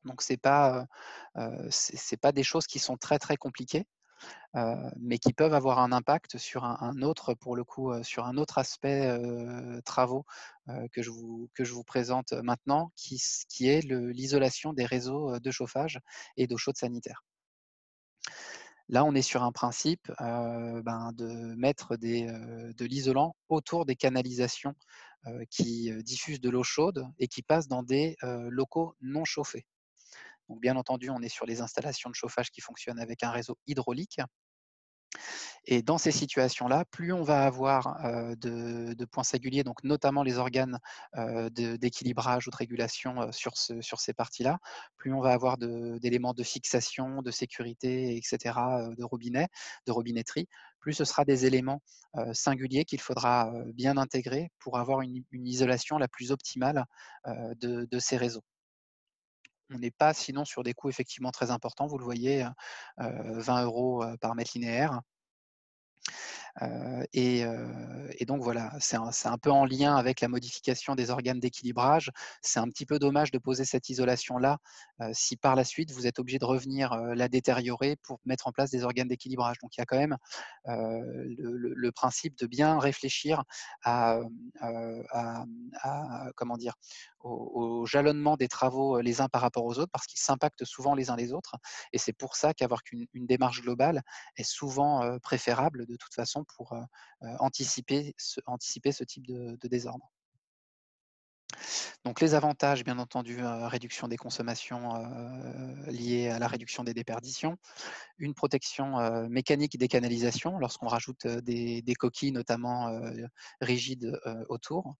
Donc c'est pas des choses qui sont très compliquées, mais qui peuvent avoir un impact sur un autre, pour le coup, sur un autre aspect, travaux, que je vous présente maintenant, qui est l'isolation des réseaux, de chauffage et d'eau chaude sanitaire. Là, on est sur un principe, ben, de mettre de l'isolant autour des canalisations, qui, diffusent de l'eau chaude et qui passent dans des, locaux non chauffés. Donc bien entendu, on est sur les installations de chauffage qui fonctionnent avec un réseau hydraulique, et dans ces situations-là, plus on va avoir, de points singuliers, donc notamment les organes, d'équilibrage ou de régulation, sur ces parties-là, plus on va avoir d'éléments de fixation, de sécurité, et cetera, de robinetterie, plus ce sera des éléments, singuliers qu'il faudra, bien intégrer pour avoir une isolation la plus optimale, de ces réseaux. On n'est pas sinon sur des coûts effectivement très importants, vous le voyez, 20 € par mètre linéaire. Et donc voilà, c'est un peu en lien avec la modification des organes d'équilibrage. C'est un petit peu dommage de poser cette isolation-là, si par la suite vous êtes obligé de revenir, la détériorer pour mettre en place des organes d'équilibrage. Donc il y a quand même, le principe de bien réfléchir à, à comment dire? Au jalonnement des travaux, les uns par rapport aux autres, parce qu'ils s'impactent souvent les uns les autres, et c'est pour ça qu'avoir une démarche globale est souvent, préférable de toute façon pour, anticiper ce type de désordre. Donc les avantages, bien entendu, réduction des consommations, liées à la réduction des déperditions, une protection, mécanique des canalisations lorsqu'on rajoute, des coquilles notamment, rigides, autour.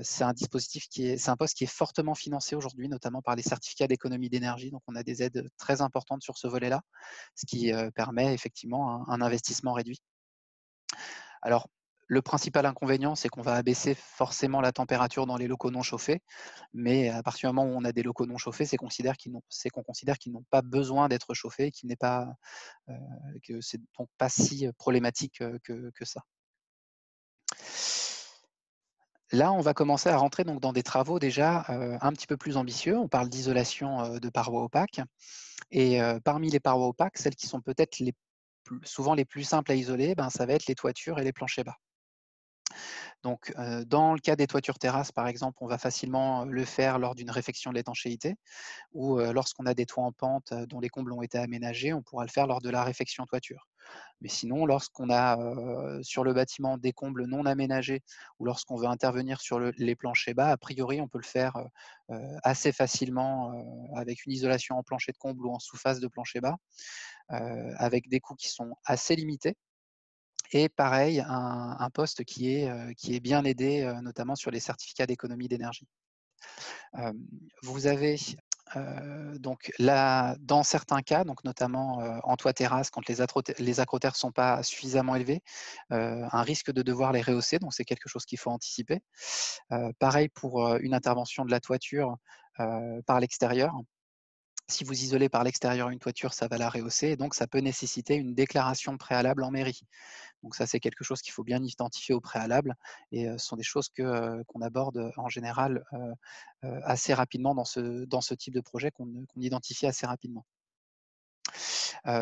C'est un poste qui est fortement financé aujourd'hui, notamment par les certificats d'économie d'énergie, donc on a des aides très importantes sur ce volet-là, ce qui, permet effectivement un investissement réduit. Alors, Le principal inconvénient, c'est qu'on va abaisser forcément la température dans les locaux non chauffés, mais à partir du moment où on a des locaux non chauffés, c'est qu'on considère qu'ils n'ont pas besoin d'être chauffés, qu'il n'est pas, que c'est donc pas si problématique que ça. Là, on va commencer à rentrer donc dans des travaux déjà un petit peu plus ambitieux. On parle d'isolation de parois opaques. Et parmi les parois opaques, celles qui sont peut-être souvent les plus simples à isoler, ben, ça va être les toitures et les planchers bas. Donc, dans le cas des toitures terrasses, par exemple, on va facilement le faire lors d'une réfection de l'étanchéité ou lorsqu'on a des toits en pente dont les combles ont été aménagés, on pourra le faire lors de la réfection toiture. Mais sinon, lorsqu'on a sur le bâtiment des combles non aménagés ou lorsqu'on veut intervenir sur les planchers bas, a priori, on peut le faire assez facilement avec une isolation en plancher de comble ou en sous-face de plancher bas, avec des coûts qui sont assez limités. Et pareil, un poste qui est bien aidé, notamment sur les certificats d'économie d'énergie. Vous avez donc là, dans certains cas, donc notamment en toit terrasse, quand les acrotères ne sont pas suffisamment élevés, un risque de devoir les rehausser, donc c'est quelque chose qu'il faut anticiper. Pareil pour une intervention de la toiture par l'extérieur. Si vous isolez par l'extérieur une toiture, ça va la rehausser, et donc ça peut nécessiter une déclaration préalable en mairie. Donc ça, c'est quelque chose qu'il faut bien identifier au préalable, et ce sont des choses qu'on aborde en général assez rapidement dans ce type de projet qu'on identifie assez rapidement.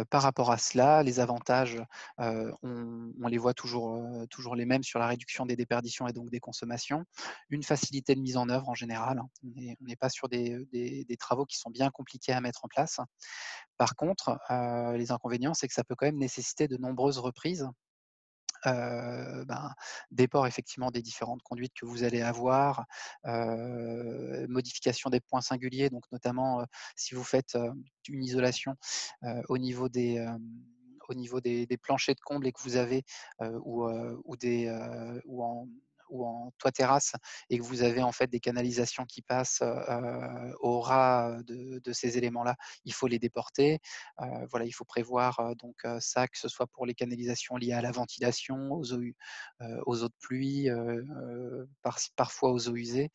Par rapport à cela, les avantages, on les voit toujours les mêmes sur la réduction des déperditions et donc des consommations. Une facilité de mise en œuvre en général, hein. On n'est pas sur des travaux qui sont bien compliqués à mettre en place. Par contre, les inconvénients, c'est que ça peut quand même nécessiter de nombreuses reprises, ben, déport effectivement des différentes conduites que vous allez avoir, modification des points singuliers, donc notamment si vous faites une isolation au niveau des planchers de comble et que vous avez ou en toit terrasse et que vous avez en fait des canalisations qui passent au ras de ces éléments-là, il faut les déporter. Voilà, il faut prévoir donc ça, que ce soit pour les canalisations liées à la ventilation, aux eaux de pluie, parfois aux eaux usées.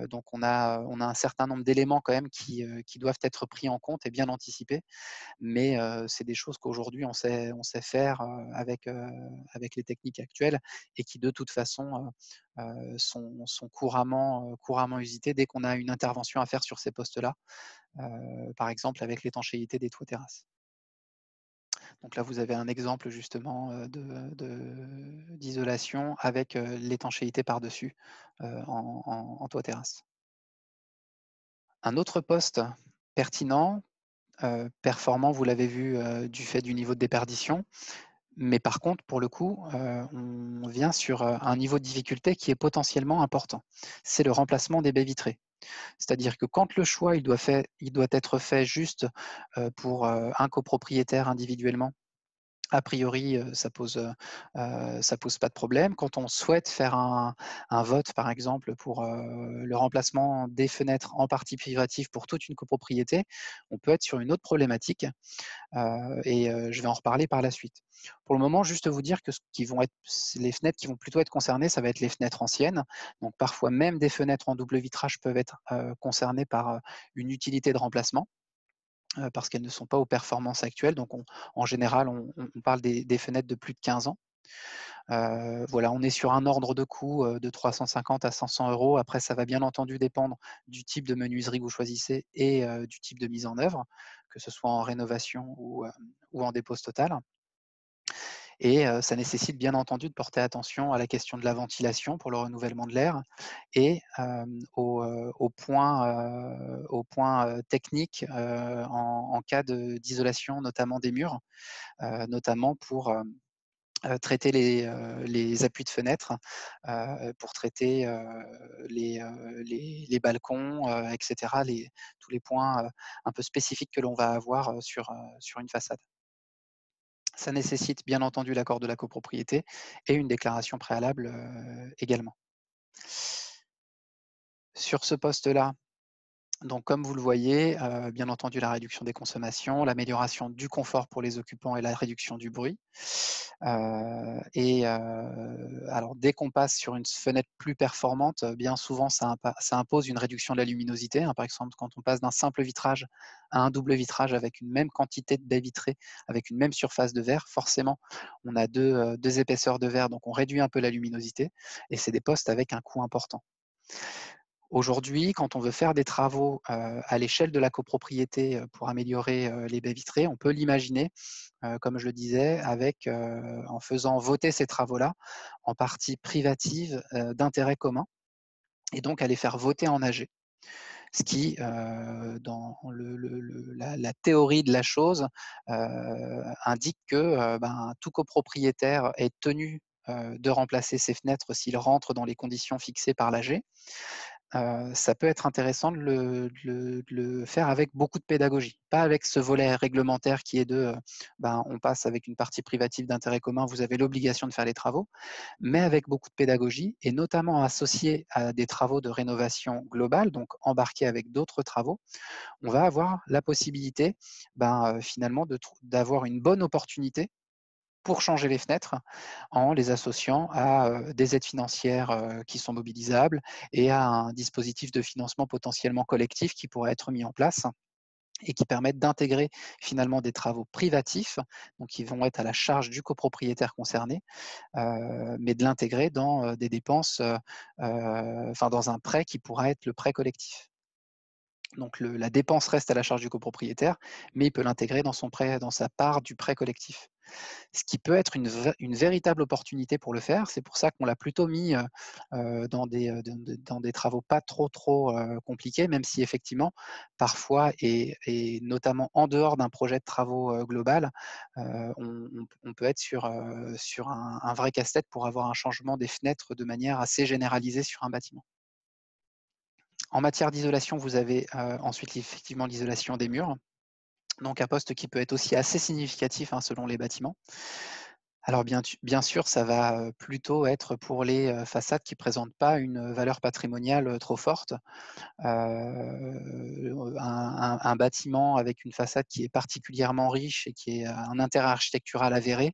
Donc on a un certain nombre d'éléments quand même qui doivent être pris en compte et bien anticipés. Mais c'est des choses qu'aujourd'hui on sait faire avec les techniques actuelles et qui de toute façon sont couramment usitées dès qu'on a une intervention à faire sur ces postes-là, par exemple avec l'étanchéité des toits terrasses. Donc là, vous avez un exemple justement d'isolation avec l'étanchéité par-dessus en toit terrasse. Un autre poste pertinent, performant, vous l'avez vu, du fait du niveau de déperdition. Mais par contre, pour le coup, on vient sur un niveau de difficulté qui est potentiellement important. C'est le remplacement des baies vitrées. C'est-à-dire que quand le choix il doit être fait juste pour un copropriétaire individuellement, a priori, ça pose pas de problème. Quand on souhaite faire un vote, par exemple, pour le remplacement des fenêtres en partie privative pour toute une copropriété, on peut être sur une autre problématique je vais en reparler par la suite. Pour le moment, juste vous dire que les fenêtres qui vont plutôt être concernées, ça va être les fenêtres anciennes. Donc parfois même des fenêtres en double vitrage peuvent être concernées par une utilité de remplacement parce qu'elles ne sont pas aux performances actuelles. Donc en général, on parle des fenêtres de plus de 15 ans. Voilà, on est sur un ordre de coût de 350 à 500 €. Après, ça va bien entendu dépendre du type de menuiserie que vous choisissez et du type de mise en œuvre, que ce soit en rénovation ou en dépose totale. Et ça nécessite bien entendu de porter attention à la question de la ventilation pour le renouvellement de l'air et aux points techniques en cas d'isolation, notamment des murs, notamment pour traiter les appuis de fenêtres, pour traiter les balcons, et cetera, tous les points un peu spécifiques que l'on va avoir sur une façade. Ça nécessite bien entendu l'accord de la copropriété et une déclaration préalable également. Sur ce poste-là, Donc, comme vous le voyez, bien entendu, la réduction des consommations, l'amélioration du confort pour les occupants et la réduction du bruit. Alors, dès qu'on passe sur une fenêtre plus performante, bien souvent, ça impose une réduction de la luminosité, hein. Par exemple, quand on passe d'un simple vitrage à un double vitrage avec une même quantité de baies vitrées, avec une même surface de verre, forcément, on a deux épaisseurs de verre, donc on réduit un peu la luminosité et c'est des postes avec un coût important. Aujourd'hui, quand on veut faire des travaux à l'échelle de la copropriété pour améliorer les baies vitrées, on peut l'imaginer, comme je le disais, en faisant voter ces travaux-là en partie privative d'intérêt commun et donc à les faire voter en AG. Ce qui, dans la théorie de la chose, indique que tout copropriétaire est tenu de remplacer ses fenêtres s'il rentre dans les conditions fixées par l'AG. Ça peut être intéressant de le faire avec beaucoup de pédagogie. Pas avec ce volet réglementaire qui est on passe avec une partie privative d'intérêt commun, vous avez l'obligation de faire les travaux, mais avec beaucoup de pédagogie et notamment associé à des travaux de rénovation globale, donc embarqués avec d'autres travaux, on va avoir la possibilité finalement d'avoir une bonne opportunité pour changer les fenêtres en les associant à des aides financières qui sont mobilisables et à un dispositif de financement potentiellement collectif qui pourrait être mis en place et qui permettent d'intégrer finalement des travaux privatifs, donc qui vont être à la charge du copropriétaire concerné, mais de l'intégrer dans des dépenses, dans un prêt qui pourra être le prêt collectif. Donc la dépense reste à la charge du copropriétaire, mais il peut l'intégrer dans son prêt, dans sa part du prêt collectif. Ce qui peut être une véritable opportunité pour le faire. C'est pour ça qu'on l'a plutôt mis dans des travaux pas trop compliqués, même si effectivement, parfois, et notamment en dehors d'un projet de travaux global, on peut être sur un vrai casse-tête pour avoir un changement des fenêtres de manière assez généralisée sur un bâtiment. En matière d'isolation, vous avez ensuite effectivement l'isolation des murs, donc un poste qui peut être aussi assez significatif selon les bâtiments. Alors bien sûr, ça va plutôt être pour les façades qui ne présentent pas une valeur patrimoniale trop forte. Un bâtiment avec une façade qui est particulièrement riche et qui est un intérêt architectural avéré,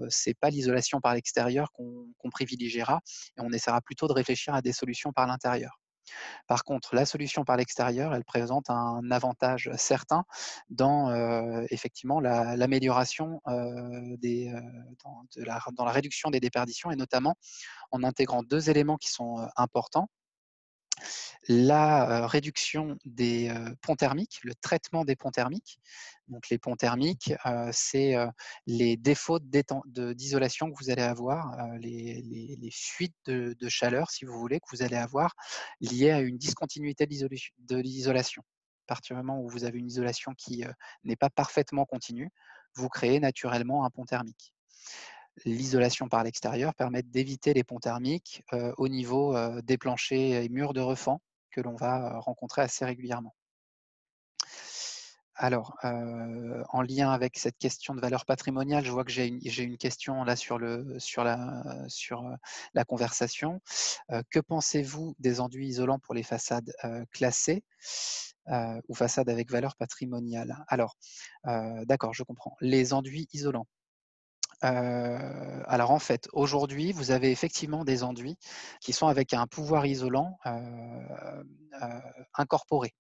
c'est pas l'isolation par l'extérieur qu'on privilégiera et on essaiera plutôt de réfléchir à des solutions par l'intérieur. Par contre, la solution par l'extérieur, elle présente un avantage certain dans effectivement l'amélioration dans la réduction des déperditions et notamment en intégrant 2 éléments qui sont importants. La réduction des ponts thermiques, le traitement des ponts thermiques. Donc les ponts thermiques, c'est les défauts d'isolation que vous allez avoir, les fuites de chaleur, si vous voulez, que vous allez avoir liées à une discontinuité de l'isolation. À partir du moment où vous avez une isolation qui n'est pas parfaitement continue, vous créez naturellement un pont thermique. L'isolation par l'extérieur permet d'éviter les ponts thermiques au niveau des planchers et murs de refend que l'on va rencontrer assez régulièrement. Alors, en lien avec cette question de valeur patrimoniale, je vois que j'ai une question là sur la conversation. Que pensez-vous des enduits isolants pour les façades classées ou façades avec valeur patrimoniale? Alors, d'accord, je comprends. Les enduits isolants. Alors en fait, aujourd'hui, vous avez effectivement des enduits qui sont avec un pouvoir isolant incorporé.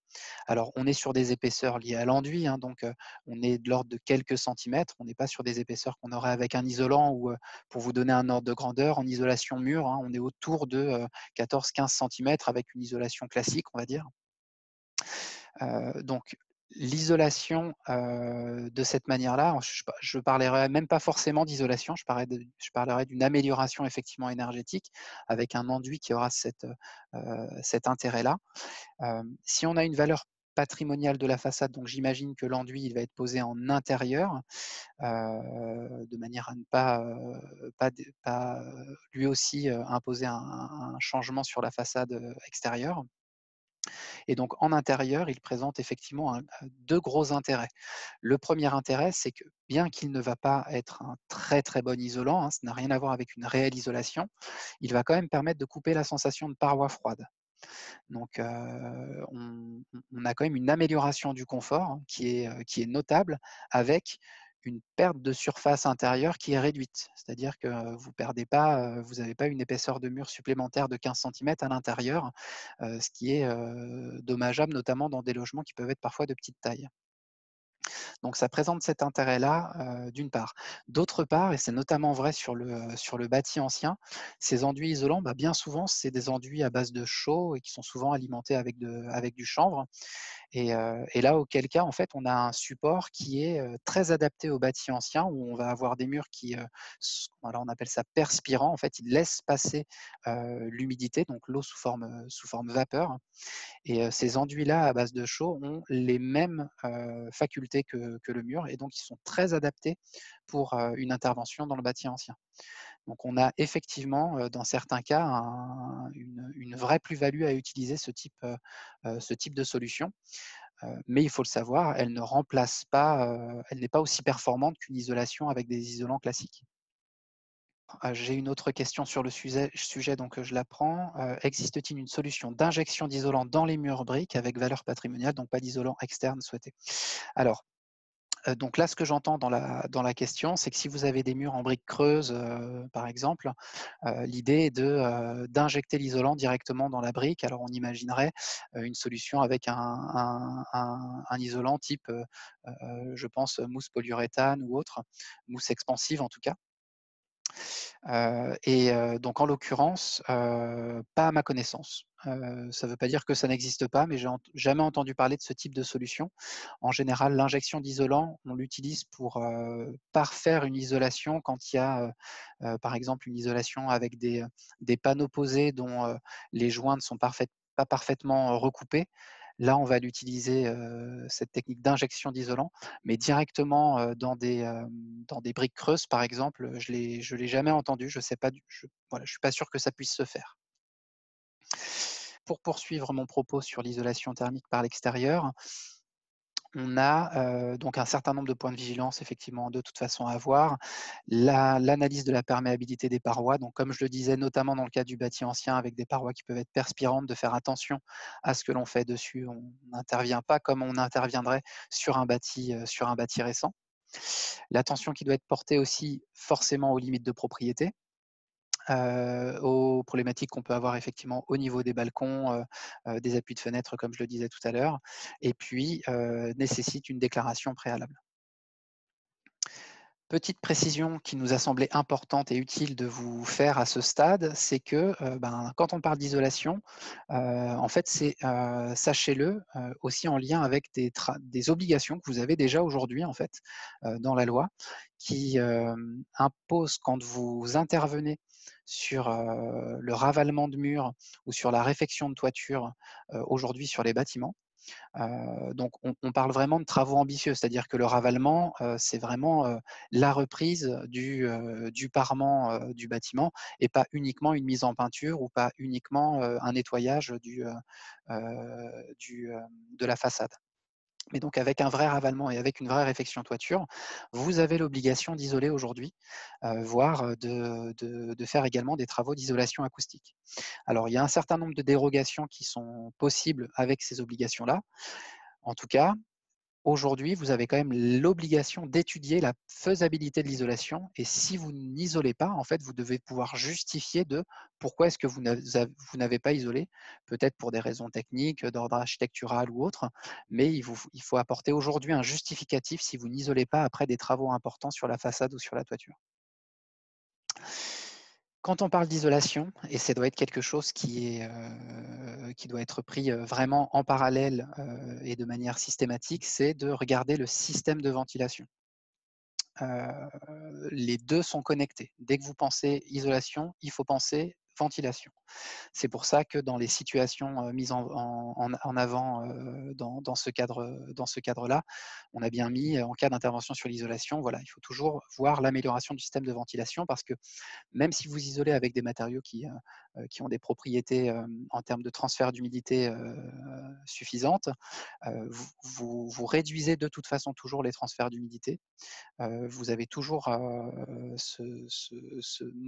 Alors on est sur des épaisseurs liées à l'enduit, donc on est de l'ordre de quelques centimètres. On n'est pas sur des épaisseurs qu'on aurait avec un isolant ou pour vous donner un ordre de grandeur, en isolation mur, on est autour de 14-15 centimètres avec une isolation classique, on va dire. Donc l'isolation de cette manière-là, je ne parlerai même pas forcément d'isolation, je parlerai d'une amélioration effectivement énergétique avec un enduit qui aura cet intérêt-là. Si on a une valeur patrimoniale de la façade, donc j'imagine que l'enduit il va être posé en intérieur, de manière à ne pas lui aussi imposer un changement sur la façade extérieure. Et donc en intérieur, il présente effectivement 2 gros intérêts. Le premier intérêt, c'est que bien qu'il ne va pas être un très bon isolant, ça n'a rien à voir avec une réelle isolation, il va quand même permettre de couper la sensation de paroi froide. Donc, on a quand même une amélioration du confort hein, qui est notable avec une perte de surface intérieure qui est réduite. C'est-à-dire que vous perdez pas, vous n'avez pas une épaisseur de mur supplémentaire de 15 centimètres à l'intérieur, ce qui est, dommageable, notamment dans des logements qui peuvent être parfois de petite taille. Donc ça présente cet intérêt-là, d'une part. D'autre part, et c'est notamment vrai sur le bâti ancien, ces enduits isolants, bah, bien souvent, c'est des enduits à base de chaux et qui sont souvent alimentés avec du chanvre. Et là, auquel cas, en fait, on a un support qui est, très adapté au bâti ancien, où on va avoir des murs qui, alors on appelle ça perspirant. En fait, ils laissent passer, l'humidité, donc l'eau sous forme vapeur. Et ces enduits-là à base de chaux ont les mêmes, facultés que le mur et donc ils sont très adaptés pour, une intervention dans le bâti ancien. Donc on a effectivement, dans certains cas, une vraie plus-value à utiliser ce type de solution. Mais il faut le savoir, elle ne remplace pas, elle n'est pas aussi performante qu'une isolation avec des isolants classiques. J'ai une autre question sur le sujet donc je la prends. Existe-t-il une solution d'injection d'isolant dans les murs briques avec valeur patrimoniale, donc pas d'isolant externe souhaité? Alors, donc là, ce que j'entends dans la question, c'est que si vous avez des murs en briques creuses, par exemple, l'idée est d'injecter l'isolant directement dans la brique. Alors on imaginerait, une solution avec un isolant type, je pense mousse polyuréthane ou autre, mousse expansive en tout cas. Donc en l'occurrence, pas à ma connaissance. Ça ne veut pas dire que ça n'existe pas, mais j'ai jamais entendu parler de ce type de solution. En général, l'injection d'isolant, on l'utilise pour, parfaire une isolation quand il y a, par exemple, une isolation avec des panneaux posés dont, les joints ne sont pas parfaitement recoupés. Là, on va l'utiliser, cette technique d'injection d'isolant, mais directement, dans des briques creuses, par exemple, je l'ai jamais entendu. Je sais pas voilà, je suis pas sûr que ça puisse se faire. Pour poursuivre mon propos sur l'isolation thermique par l'extérieur, on a, donc un certain nombre de points de vigilance effectivement de toute façon à avoir. L'analyse de la perméabilité des parois, donc comme je le disais, notamment dans le cas du bâti ancien avec des parois qui peuvent être perspirantes, de faire attention à ce que l'on fait dessus. On n'intervient pas comme on interviendrait sur un bâti récent. L'attention qui doit être portée aussi forcément aux limites de propriété, aux problématiques qu'on peut avoir effectivement au niveau des balcons, des appuis de fenêtres comme je le disais tout à l'heure et puis, nécessite une déclaration préalable. Petite précision qui nous a semblé importante et utile de vous faire à ce stade, c'est que, quand on parle d'isolation, en fait, c'est, sachez-le, aussi en lien avec des obligations que vous avez déjà aujourd'hui, en fait, dans la loi, qui, imposent quand vous intervenez sur, le ravalement de murs ou sur la réfection de toiture, aujourd'hui sur les bâtiments. Donc on parle vraiment de travaux ambitieux, c'est-à-dire que le ravalement, c'est vraiment, la reprise du parement, du bâtiment et pas uniquement une mise en peinture ou pas uniquement, un nettoyage du, de la façade. Mais donc avec un vrai ravalement et avec une vraie réfection toiture, vous avez l'obligation d'isoler aujourd'hui, voire, de faire également des travaux d'isolation acoustique. Alors il y a un certain nombre de dérogations qui sont possibles avec ces obligations-là. En tout cas, aujourd'hui, vous avez quand même l'obligation d'étudier la faisabilité de l'isolation et si vous n'isolez pas, en fait, vous devez pouvoir justifier de pourquoi est-ce que vous n'avez pas isolé, peut-être pour des raisons techniques, d'ordre architectural ou autre, mais il faut apporter aujourd'hui un justificatif si vous n'isolez pas après des travaux importants sur la façade ou sur la toiture. Quand on parle d'isolation, et ça doit être quelque chose qui doit être pris, vraiment en parallèle, et de manière systématique, c'est de regarder le système de ventilation. Les 2 sont connectés. Dès que vous pensez isolation, il faut penser ventilation. C'est pour ça que dans les situations, mises en avant, dans ce cadre-là, on a bien mis, en cas d'intervention sur l'isolation, voilà, il faut toujours voir l'amélioration du système de ventilation parce que même si vous isolez avec des matériaux qui ont des propriétés, en termes de transfert d'humidité, suffisantes, vous réduisez de toute façon toujours les transferts d'humidité. Vous avez toujours,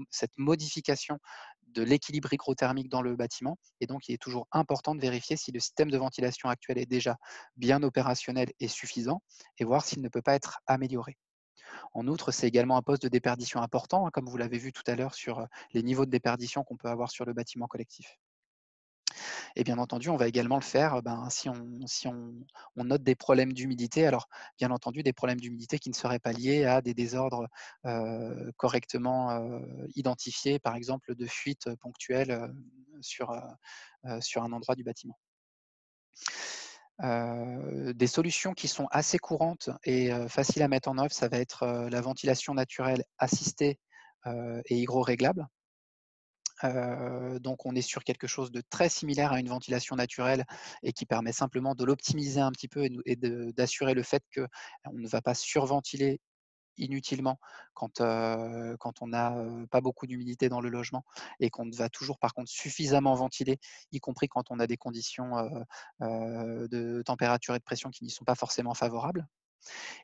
cette modification de l'équilibre hygrothermique dans le bâtiment. Et donc, il est toujours important de vérifier si le système de ventilation actuel est déjà bien opérationnel et suffisant, et voir s'il ne peut pas être amélioré. En outre, c'est également un poste de déperdition important, hein, comme vous l'avez vu tout à l'heure sur les niveaux de déperdition qu'on peut avoir sur le bâtiment collectif. Et bien entendu, on va également le faire si on note des problèmes d'humidité. Alors, bien entendu, des problèmes d'humidité qui ne seraient pas liés à des désordres correctement identifiés, par exemple de fuites ponctuelles sur, sur un endroit du bâtiment. Des solutions qui sont assez courantes et faciles à mettre en œuvre, ça va être la ventilation naturelle assistée et hygroréglable. Donc on est sur quelque chose de très similaire à une ventilation naturelle et qui permet simplement de l'optimiser un petit peu d'assurer le fait qu'on ne va pas surventiler inutilement quand on n'a pas beaucoup d'humidité dans le logement, et qu'on va toujours par contre suffisamment ventiler, y compris quand on a des conditions de température et de pression qui n'y sont pas forcément favorables.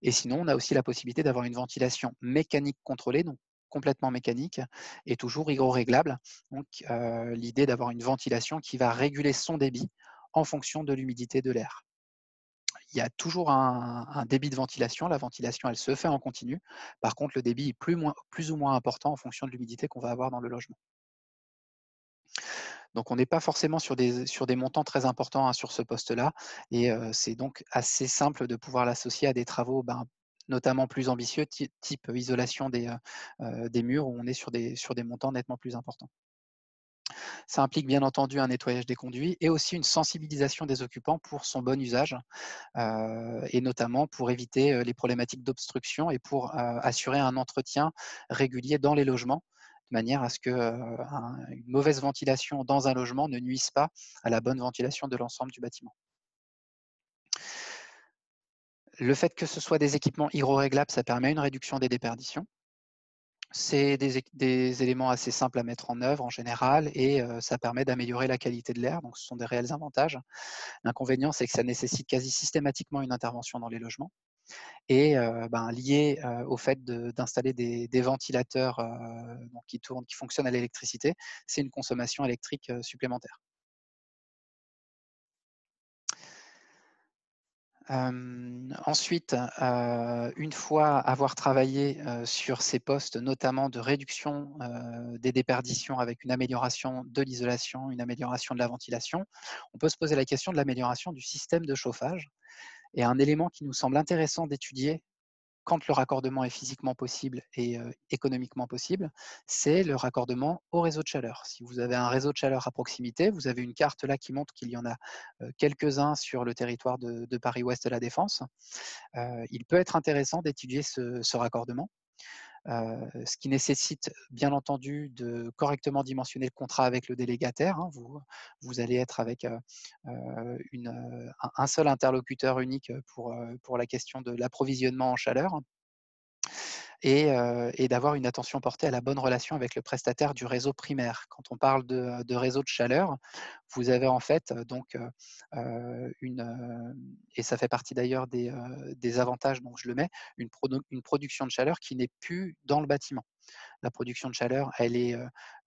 Et sinon, on a aussi la possibilité d'avoir une ventilation mécanique contrôlée, donc complètement mécanique et toujours hygroréglable. Donc, l'idée d'avoir une ventilation qui va réguler son débit en fonction de l'humidité de l'air. Il y a toujours un débit de ventilation. La ventilation, elle se fait en continu. Par contre, le débit est plus ou moins important en fonction de l'humidité qu'on va avoir dans le logement. Donc, on n'est pas forcément sur des montants très importants, hein, sur ce poste-là, et c'est donc assez simple de pouvoir l'associer à des travaux, notamment plus ambitieux, type isolation des murs, où on est sur des montants nettement plus importants. Ça implique bien entendu un nettoyage des conduits et aussi une sensibilisation des occupants pour son bon usage, et notamment pour éviter les problématiques d'obstruction et pour assurer un entretien régulier dans les logements, de manière à ce qu'une mauvaise ventilation dans un logement ne nuise pas à la bonne ventilation de l'ensemble du bâtiment. Le fait que ce soit des équipements hygroréglables, ça permet une réduction des déperditions. C'est des éléments assez simples à mettre en œuvre en général, et ça permet d'améliorer la qualité de l'air, donc ce sont des réels avantages. L'inconvénient, c'est que ça nécessite quasi systématiquement une intervention dans les logements, et lié au fait d'installer des ventilateurs donc qui tournent, qui fonctionnent à l'électricité, c'est une consommation électrique supplémentaire. Ensuite, une fois avoir travaillé sur ces postes, notamment de réduction des déperditions avec une amélioration de l'isolation, une amélioration de la ventilation, on peut se poser la question de l'amélioration du système de chauffage. Et un élément qui nous semble intéressant d'étudier quand le raccordement est physiquement possible et économiquement possible, c'est le raccordement au réseau de chaleur. Si vous avez un réseau de chaleur à proximité, vous avez une carte là qui montre qu'il y en a quelques-uns sur le territoire de Paris-Ouest La Défense. Il peut être intéressant d'étudier ce raccordement, ce qui nécessite bien entendu de correctement dimensionner le contrat avec le délégataire, hein. Vous allez être avec un seul interlocuteur unique pour la question de l'approvisionnement en chaleur, et d'avoir une attention portée à la bonne relation avec le prestataire du réseau primaire. Quand on parle de réseau de chaleur, vous avez en fait et ça fait partie d'ailleurs des avantages, donc je le mets, une production de chaleur qui n'est plus dans le bâtiment. La production de chaleur, elle est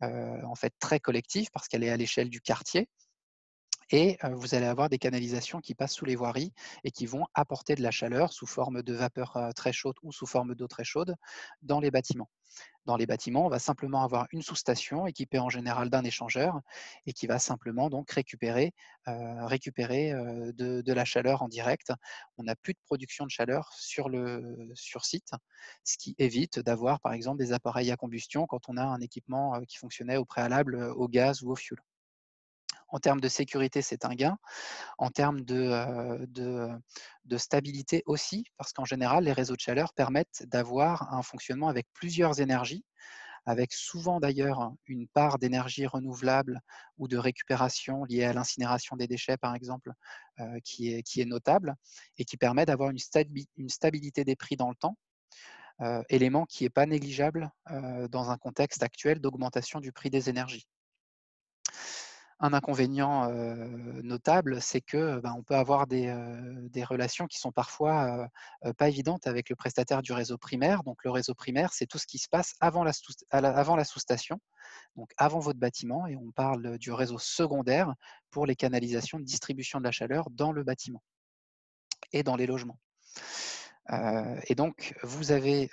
en fait très collective parce qu'elle est à l'échelle du quartier, et vous allez avoir des canalisations qui passent sous les voiries et qui vont apporter de la chaleur sous forme de vapeur très chaude ou sous forme d'eau très chaude dans les bâtiments. Dans les bâtiments, on va simplement avoir une sous-station équipée en général d'un échangeur et qui va simplement donc récupérer de la chaleur en direct. On n'a plus de production de chaleur sur site, ce qui évite d'avoir par exemple des appareils à combustion quand on a un équipement qui fonctionnait au préalable au gaz ou au fioul. En termes de sécurité, c'est un gain. En termes de stabilité aussi, parce qu'en général, les réseaux de chaleur permettent d'avoir un fonctionnement avec plusieurs énergies, avec souvent d'ailleurs une part d'énergie renouvelable ou de récupération liée à l'incinération des déchets, par exemple, qui est notable et qui permet d'avoir une stabilité des prix dans le temps, élément qui n'est pas négligeable dans un contexte actuel d'augmentation du prix des énergies. Un inconvénient notable, c'est que ben, on peut avoir des relations qui sont parfois pas évidentes avec le prestataire du réseau primaire. Donc le réseau primaire, c'est tout ce qui se passe avant la sous-station, donc avant votre bâtiment, et on parle du réseau secondaire pour les canalisations de distribution de la chaleur dans le bâtiment et dans les logements. Et donc, vous avez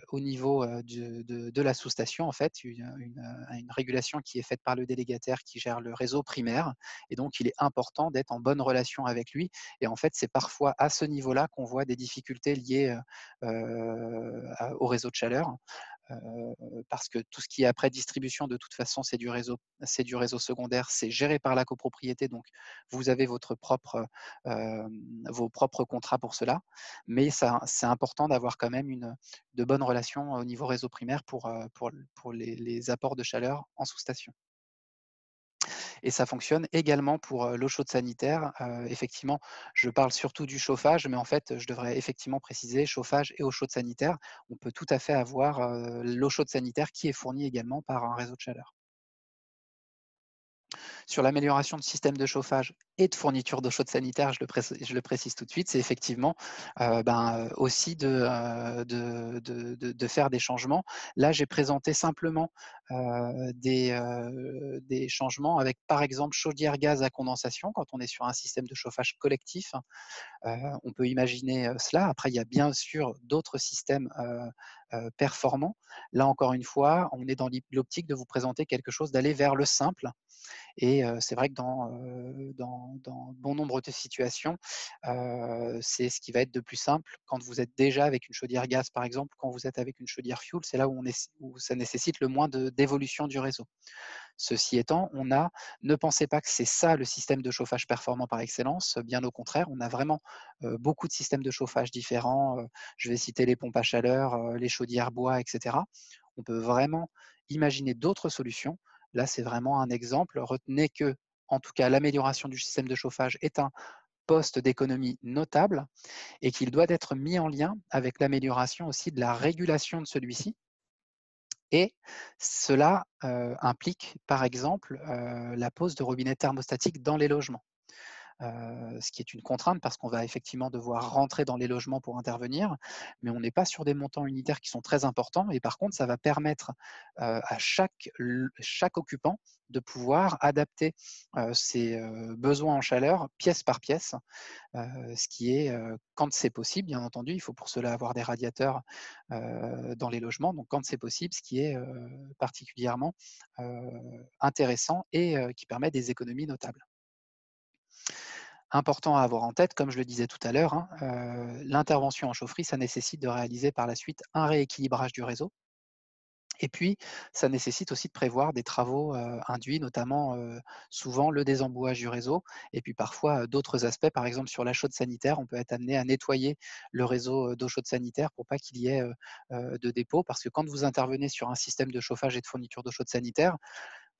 au niveau de la sous-station, en fait, une régulation qui est faite par le délégataire qui gère le réseau primaire. Et donc, il est important d'être en bonne relation avec lui. Et en fait, c'est parfois à ce niveau-là qu'on voit des difficultés liées au réseau de chaleur. Parce que tout ce qui est après distribution, de toute façon, c'est du réseau secondaire, c'est géré par la copropriété, donc vous avez vos propres contrats pour cela. Mais c'est important d'avoir quand même de bonnes relations au niveau réseau primaire pour les apports de chaleur en sous-station. Et ça fonctionne également pour l'eau chaude sanitaire. Effectivement, je parle surtout du chauffage, mais en fait, je devrais effectivement préciser chauffage et eau chaude sanitaire. On peut tout à fait avoir l'eau chaude sanitaire qui est fournie également par un réseau de chaleur. Sur l'amélioration de système de chauffage et de fourniture d'eau chaude sanitaire, je le précise tout de suite, c'est effectivement aussi de faire des changements. Là, j'ai présenté simplement des changements avec, par exemple, chaudière gaz à condensation quand on est sur un système de chauffage collectif. On peut imaginer cela. Après, il y a bien sûr d'autres systèmes performants. Là, encore une fois, on est dans l'optique de vous présenter quelque chose, d'aller vers le simple. Et c'est vrai que dans bon nombre de situations, c'est ce qui va être de plus simple quand vous êtes déjà avec une chaudière gaz, par exemple, quand vous êtes avec une chaudière fuel, c'est là où ça nécessite le moins d'évolution du réseau. Ceci étant, ne pensez pas que c'est ça le système de chauffage performant par excellence, bien au contraire, on a vraiment beaucoup de systèmes de chauffage différents. Je vais citer les pompes à chaleur, les chaudières bois, etc. On peut vraiment imaginer d'autres solutions. Là, c'est vraiment un exemple. Retenez que, en tout cas, l'amélioration du système de chauffage est un poste d'économie notable et qu'il doit être mis en lien avec l'amélioration aussi de la régulation de celui-ci. Et cela implique, par exemple, la pose de robinets thermostatiques dans les logements. Ce qui est une contrainte parce qu'on va effectivement devoir rentrer dans les logements pour intervenir, mais on n'est pas sur des montants unitaires qui sont très importants et par contre, ça va permettre à chaque occupant de pouvoir adapter ses besoins en chaleur pièce par pièce, ce qui est, quand c'est possible, bien entendu, il faut pour cela avoir des radiateurs dans les logements, donc quand c'est possible, ce qui est particulièrement intéressant et qui permet des économies notables. Important à avoir en tête, comme je le disais tout à l'heure, hein, l'intervention en chaufferie, ça nécessite de réaliser par la suite un rééquilibrage du réseau. Et puis, ça nécessite aussi de prévoir des travaux induits, notamment souvent le désembouage du réseau, et puis parfois d'autres aspects, par exemple sur la chaude sanitaire, on peut être amené à nettoyer le réseau d'eau chaude sanitaire pour pas qu'il y ait de dépôt, parce que quand vous intervenez sur un système de chauffage et de fourniture d'eau chaude sanitaire,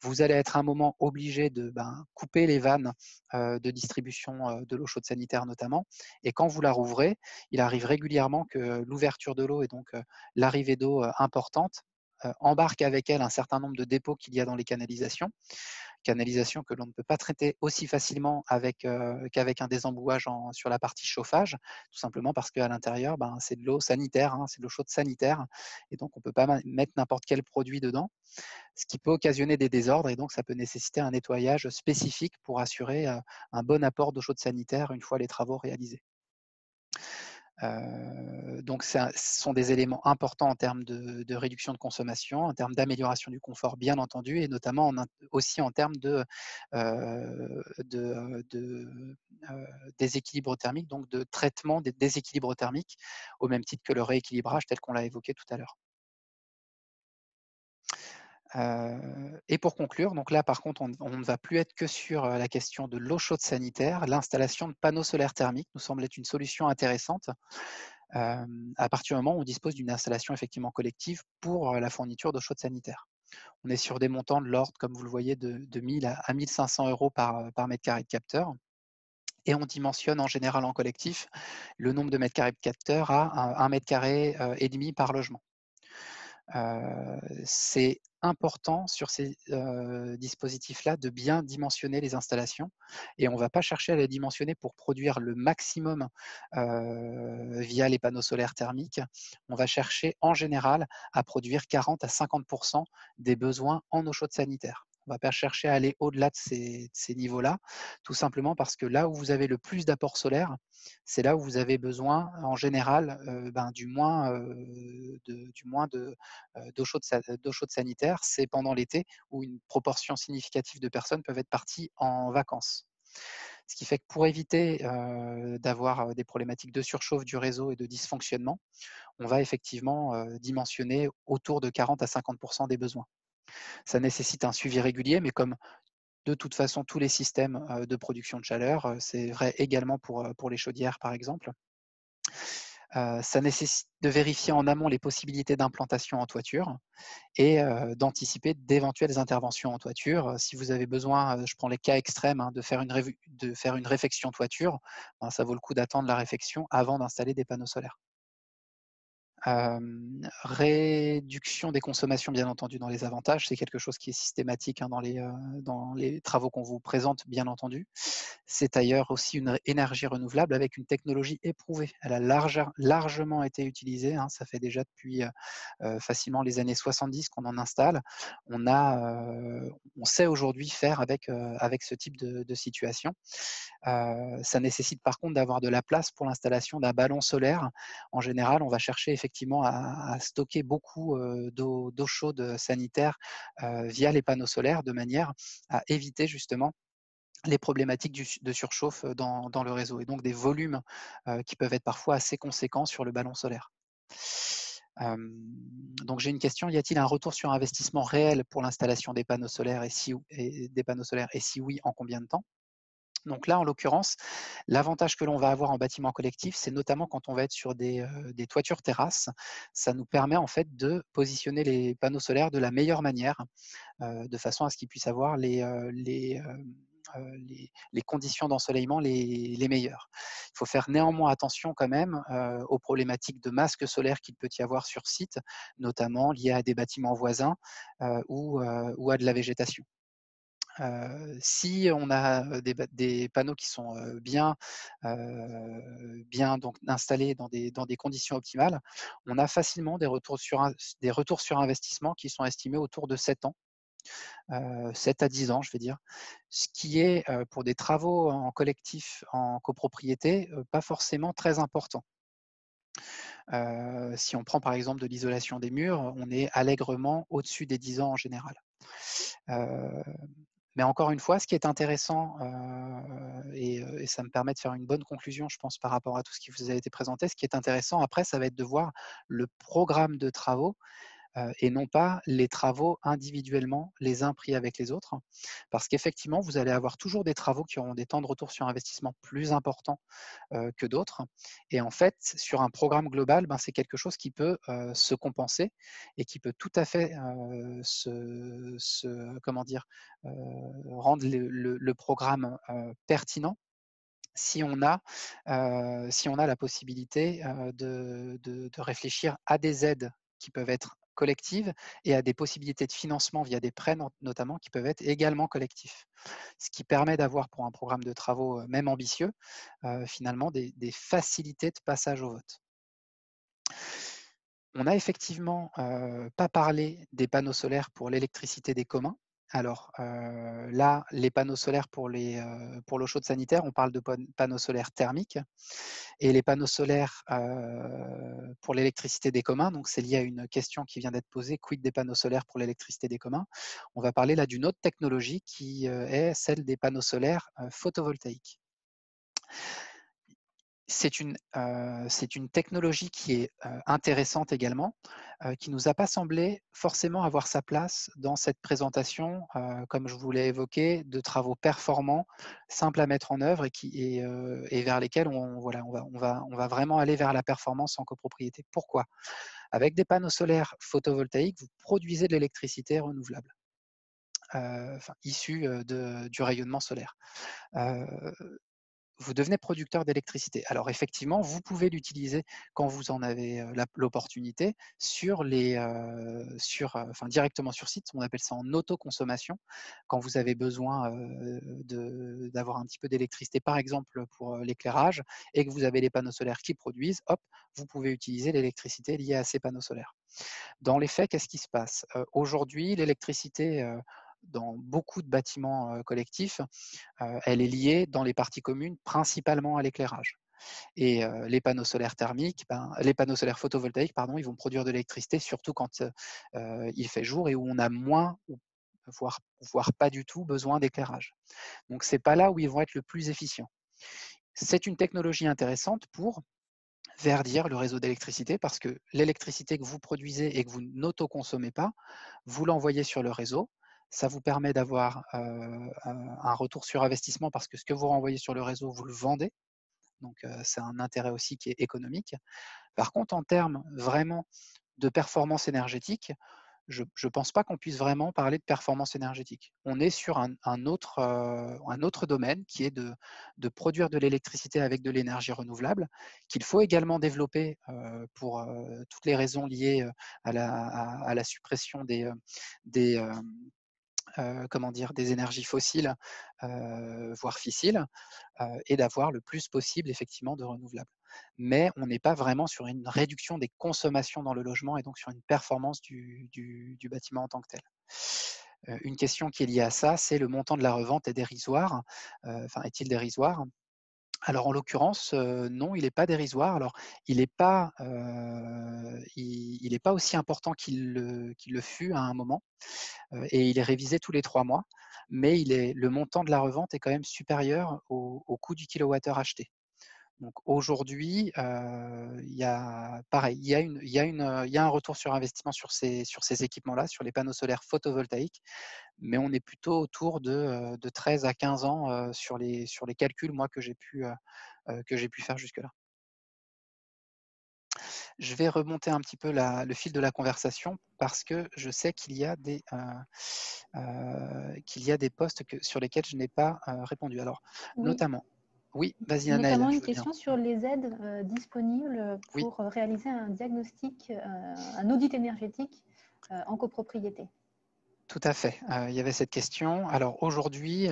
vous allez être à un moment obligé de couper les vannes de distribution de l'eau chaude sanitaire notamment. Et quand vous la rouvrez, il arrive régulièrement que l'ouverture de l'eau et donc l'arrivée d'eau importante embarque avec elle un certain nombre de dépôts qu'il y a dans les canalisations que l'on ne peut pas traiter aussi facilement qu'avec un désembouage sur la partie chauffage, tout simplement parce qu'à l'intérieur, c'est de l'eau sanitaire, hein, c'est de l'eau chaude sanitaire, et donc on ne peut pas mettre n'importe quel produit dedans, ce qui peut occasionner des désordres, et donc ça peut nécessiter un nettoyage spécifique pour assurer un bon apport d'eau chaude sanitaire une fois les travaux réalisés. Donc ce sont des éléments importants en termes de réduction de consommation, en termes d'amélioration du confort bien entendu, et notamment aussi en termes de déséquilibre thermique, donc de traitement des déséquilibres thermiques, au même titre que le rééquilibrage tel qu'on l'a évoqué tout à l'heure. Et pour conclure, donc là par contre on ne va plus être que sur la question de l'eau chaude sanitaire. L'installation de panneaux solaires thermiques nous semble être une solution intéressante à partir du moment où on dispose d'une installation effectivement collective pour la fourniture d'eau chaude sanitaire. On est sur des montants de l'ordre, comme vous le voyez, de 1000 à 1500 € par mètre carré de capteur. Et on dimensionne en général en collectif le nombre de mètres carrés de capteurs à 1 mètre carré et demi par logement. C'est important sur ces dispositifs-là de bien dimensionner les installations et on ne va pas chercher à les dimensionner pour produire le maximum via les panneaux solaires thermiques. On va chercher en général à produire 40 à 50% des besoins en eau chaude sanitaire. On ne va pas chercher à aller au-delà de ces niveaux-là, tout simplement parce que là où vous avez le plus d'apport solaire, c'est là où vous avez besoin en général du moins d'eau chaude sanitaire, c'est pendant l'été où une proportion significative de personnes peuvent être parties en vacances. Ce qui fait que pour éviter d'avoir des problématiques de surchauffe du réseau et de dysfonctionnement, on va effectivement dimensionner autour de 40 à 50% des besoins. Ça nécessite un suivi régulier, mais comme de toute façon tous les systèmes de production de chaleur, c'est vrai également pour les chaudières par exemple. Ça nécessite de vérifier en amont les possibilités d'implantation en toiture et d'anticiper d'éventuelles interventions en toiture. Si vous avez besoin, je prends les cas extrêmes, hein, de faire une réfection toiture, ben, ça vaut le coup d'attendre la réfection avant d'installer des panneaux solaires. Réduction des consommations, bien entendu, dans les avantages, c'est quelque chose qui est systématique hein, dans les travaux qu'on vous présente, bien entendu. C'est d'ailleurs aussi une énergie renouvelable avec une technologie éprouvée. Elle a largement été utilisée, hein, ça fait déjà depuis facilement les années 70 qu'on en installe. On sait aujourd'hui faire avec ce type de situation. Ça nécessite par contre d'avoir de la place pour l'installation d'un ballon solaire. En général, on va chercher effectivement à stocker beaucoup d'eau chaude sanitaire via les panneaux solaires de manière à éviter justement les problématiques de surchauffe dans le réseau et donc des volumes qui peuvent être parfois assez conséquents sur le ballon solaire. Donc j'ai une question, y a-t-il un retour sur investissement réel pour l'installation des panneaux solaires et si oui, en combien de temps? Donc là, en l'occurrence, l'avantage que l'on va avoir en bâtiment collectif, c'est notamment quand on va être sur des toitures terrasses. Ça nous permet en fait de positionner les panneaux solaires de la meilleure manière, de façon à ce qu'ils puissent avoir les conditions d'ensoleillement les meilleures. Il faut faire néanmoins attention quand même aux problématiques de masque solaire qu'il peut y avoir sur site, notamment liées à des bâtiments voisins ou à de la végétation. Si on a des panneaux qui sont bien donc installés dans des conditions optimales, on a facilement des retours sur investissement qui sont estimés autour de 7 ans, 7 à 10 ans, je vais dire. Ce qui est pour des travaux en collectif, en copropriété, pas forcément très important. Si on prend par exemple de l'isolation des murs, on est allègrement au-dessus des 10 ans en général. Mais encore une fois, ce qui est intéressant, et ça me permet de faire une bonne conclusion, je pense, par rapport à tout ce qui vous a été présenté, ce qui est intéressant après, ça va être de voir le programme de travaux et non pas les travaux individuellement, les uns pris avec les autres. Parce qu'effectivement, vous allez avoir toujours des travaux qui auront des temps de retour sur investissement plus importants que d'autres. Et en fait, sur un programme global, ben, c'est quelque chose qui peut se compenser et qui peut tout à fait rendre le programme pertinent si on a la possibilité de réfléchir à des aides qui peuvent être collectives et à des possibilités de financement via des prêts notamment qui peuvent être également collectifs. Ce qui permet d'avoir pour un programme de travaux même ambitieux, finalement des facilités de passage au vote. On n'a effectivement pas parlé des panneaux solaires pour l'électricité des communs. Alors là, les panneaux solaires pour l'eau chaude sanitaire, on parle de panneaux solaires thermiques. Et les panneaux solaires pour l'électricité des communs, donc c'est lié à une question qui vient d'être posée, quid des panneaux solaires pour l'électricité des communs? On va parler là d'une autre technologie qui est celle des panneaux solaires photovoltaïques. C'est une technologie qui est intéressante également, qui nous a pas semblé forcément avoir sa place dans cette présentation, comme je vous l'ai évoqué, de travaux performants, simples à mettre en œuvre et vers lesquels on va vraiment aller vers la performance en copropriété. Pourquoi? Avec des panneaux solaires photovoltaïques, vous produisez de l'électricité renouvelable, issue du rayonnement solaire. vous devenez producteur d'électricité. Alors effectivement, vous pouvez l'utiliser quand vous en avez l'opportunité directement sur site. On appelle ça en autoconsommation. Quand vous avez besoin d'avoir un petit peu d'électricité, par exemple pour l'éclairage, et que vous avez les panneaux solaires qui produisent, hop, vous pouvez utiliser l'électricité liée à ces panneaux solaires. Dans les faits, qu'est-ce qui se passe? Aujourd'hui, l'électricité dans beaucoup de bâtiments collectifs, elle est liée dans les parties communes principalement à l'éclairage. Et les panneaux solaires thermiques, les panneaux solaires photovoltaïques, pardon, ils vont produire de l'électricité surtout quand il fait jour et où on a moins, voire pas du tout, besoin d'éclairage. Donc c'est pas là où ils vont être le plus efficients. C'est une technologie intéressante pour verdir le réseau d'électricité parce que l'électricité que vous produisez et que vous n'autoconsommez pas, vous l'envoyez sur le réseau. Ça vous permet d'avoir un retour sur investissement parce que ce que vous renvoyez sur le réseau, vous le vendez. Donc, c'est un intérêt aussi qui est économique. Par contre, en termes vraiment de performance énergétique, je ne pense pas qu'on puisse vraiment parler de performance énergétique. On est sur un autre domaine qui est de produire de l'électricité avec de l'énergie renouvelable, qu'il faut également développer pour toutes les raisons liées à la suppression des, des énergies fossiles, voire fissiles, et d'avoir le plus possible effectivement de renouvelables. Mais on n'est pas vraiment sur une réduction des consommations dans le logement et donc sur une performance du bâtiment en tant que tel. Une question qui est liée à ça, c'est le montant de la revente est dérisoire. Est-il dérisoire? Alors en l'occurrence, non, il n'est pas dérisoire. Alors il n'est pas, il est pas aussi important qu'il le fut à un moment, et il est révisé tous les 3 mois, mais le montant de la revente est quand même supérieur au coût du kilowattheure acheté. Donc aujourd'hui, il y a pareil, il y a un retour sur investissement sur ces équipements-là, sur les panneaux solaires photovoltaïques, mais on est plutôt autour de 13 à 15 ans sur les calculs moi que j'ai pu faire jusque-là. Je vais remonter un petit peu le fil de la conversation parce que je sais qu'il y a des postes sur lesquels je n'ai pas répondu. Alors, Oui. notamment, oui, vas-y Anaëlle, Notamment je une veux bien. question sur les aides disponibles Oui. pour réaliser un diagnostic, un audit énergétique en copropriété. Tout à fait. Il y avait cette question. Alors aujourd'hui,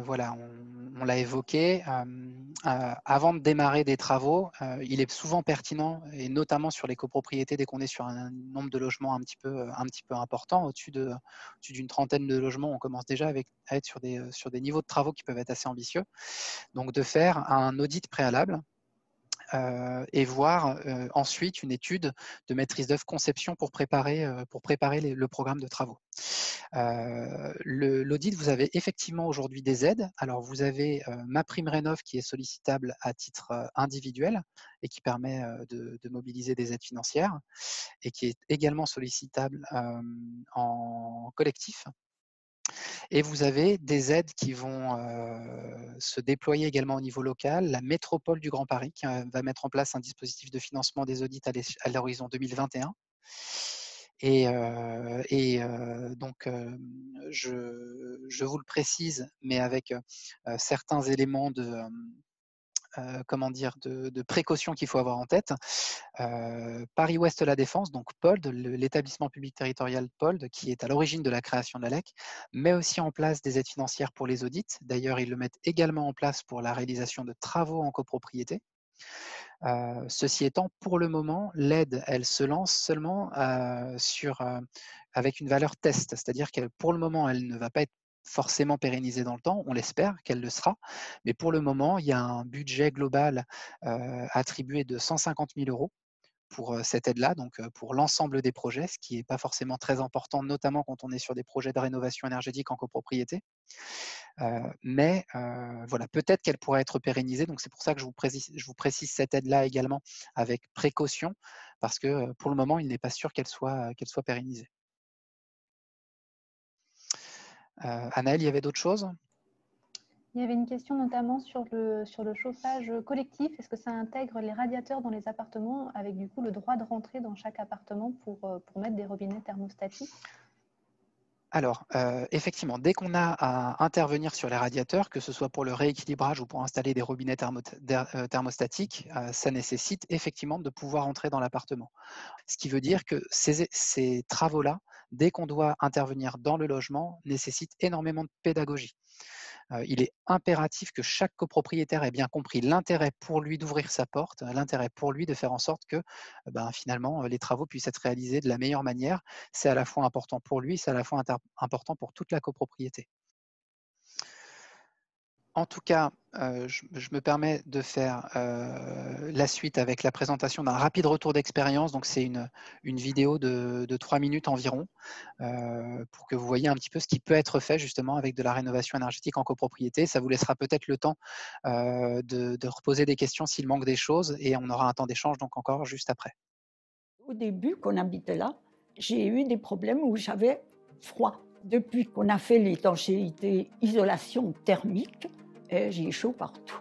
voilà, on l'a évoqué. Avant de démarrer des travaux, il est souvent pertinent, et notamment sur les copropriétés, dès qu'on est sur un nombre de logements un petit peu important, au-dessus d'une trentaine de logements, on commence déjà à être sur des niveaux de travaux qui peuvent être assez ambitieux. Donc de faire un audit préalable. Et voir ensuite une étude de maîtrise d'œuvre conception pour préparer le programme de travaux. L'audit, vous avez effectivement aujourd'hui des aides. Alors vous avez MaPrimeRénov qui est sollicitable à titre individuel et qui permet de mobiliser des aides financières et qui est également sollicitable en collectif. Et vous avez des aides qui vont se déployer également au niveau local. La métropole du Grand Paris qui va mettre en place un dispositif de financement des audits à l'horizon 2021. Donc, je vous le précise, mais avec certains éléments de précaution qu'il faut avoir en tête. Paris-Ouest La Défense, donc POLD, l'établissement public territorial POLD, qui est à l'origine de la création de la LEC, met aussi en place des aides financières pour les audits. D'ailleurs, ils le mettent également en place pour la réalisation de travaux en copropriété. Ceci étant, pour le moment, l'aide, elle se lance seulement avec une valeur test, c'est-à-dire que pour le moment, elle ne va pas être forcément pérennisée dans le temps, on l'espère qu'elle le sera, mais pour le moment, il y a un budget global attribué de 150 000 € pour cette aide-là, donc pour l'ensemble des projets, ce qui n'est pas forcément très important, notamment quand on est sur des projets de rénovation énergétique en copropriété. Mais voilà, peut-être qu'elle pourrait être pérennisée, donc c'est pour ça que je vous précise cette aide-là également avec précaution, parce que pour le moment, il n'est pas sûr qu'elle soit pérennisée. Anaëlle, il y avait d'autres choses? Il y avait une question notamment sur le chauffage collectif. Est-ce que ça intègre les radiateurs dans les appartements avec du coup le droit de rentrer dans chaque appartement pour mettre des robinets thermostatiques? Alors, effectivement, dès qu'on a à intervenir sur les radiateurs, que ce soit pour le rééquilibrage ou pour installer des robinets thermostatiques, ça nécessite effectivement de pouvoir entrer dans l'appartement. Ce qui veut dire que ces travaux-là, dès qu'on doit intervenir dans le logement, nécessitent énormément de pédagogie. Il est impératif que chaque copropriétaire ait bien compris l'intérêt pour lui d'ouvrir sa porte, l'intérêt pour lui de faire en sorte que finalement les travaux puissent être réalisés de la meilleure manière. C'est à la fois important pour lui, c'est à la fois important pour toute la copropriété. En tout cas, je me permets de faire la suite avec la présentation d'un rapide retour d'expérience. Donc, c'est une vidéo de 3 minutes environ pour que vous voyez un petit peu ce qui peut être fait justement avec de la rénovation énergétique en copropriété. Ça vous laissera peut-être le temps de reposer des questions s'il manque des choses et on aura un temps d'échange donc encore juste après. Au début, qu'on habitait là, j'ai eu des problèmes où j'avais froid. Depuis qu'on a fait l'étanchéité, isolation thermique, j'ai chaud partout.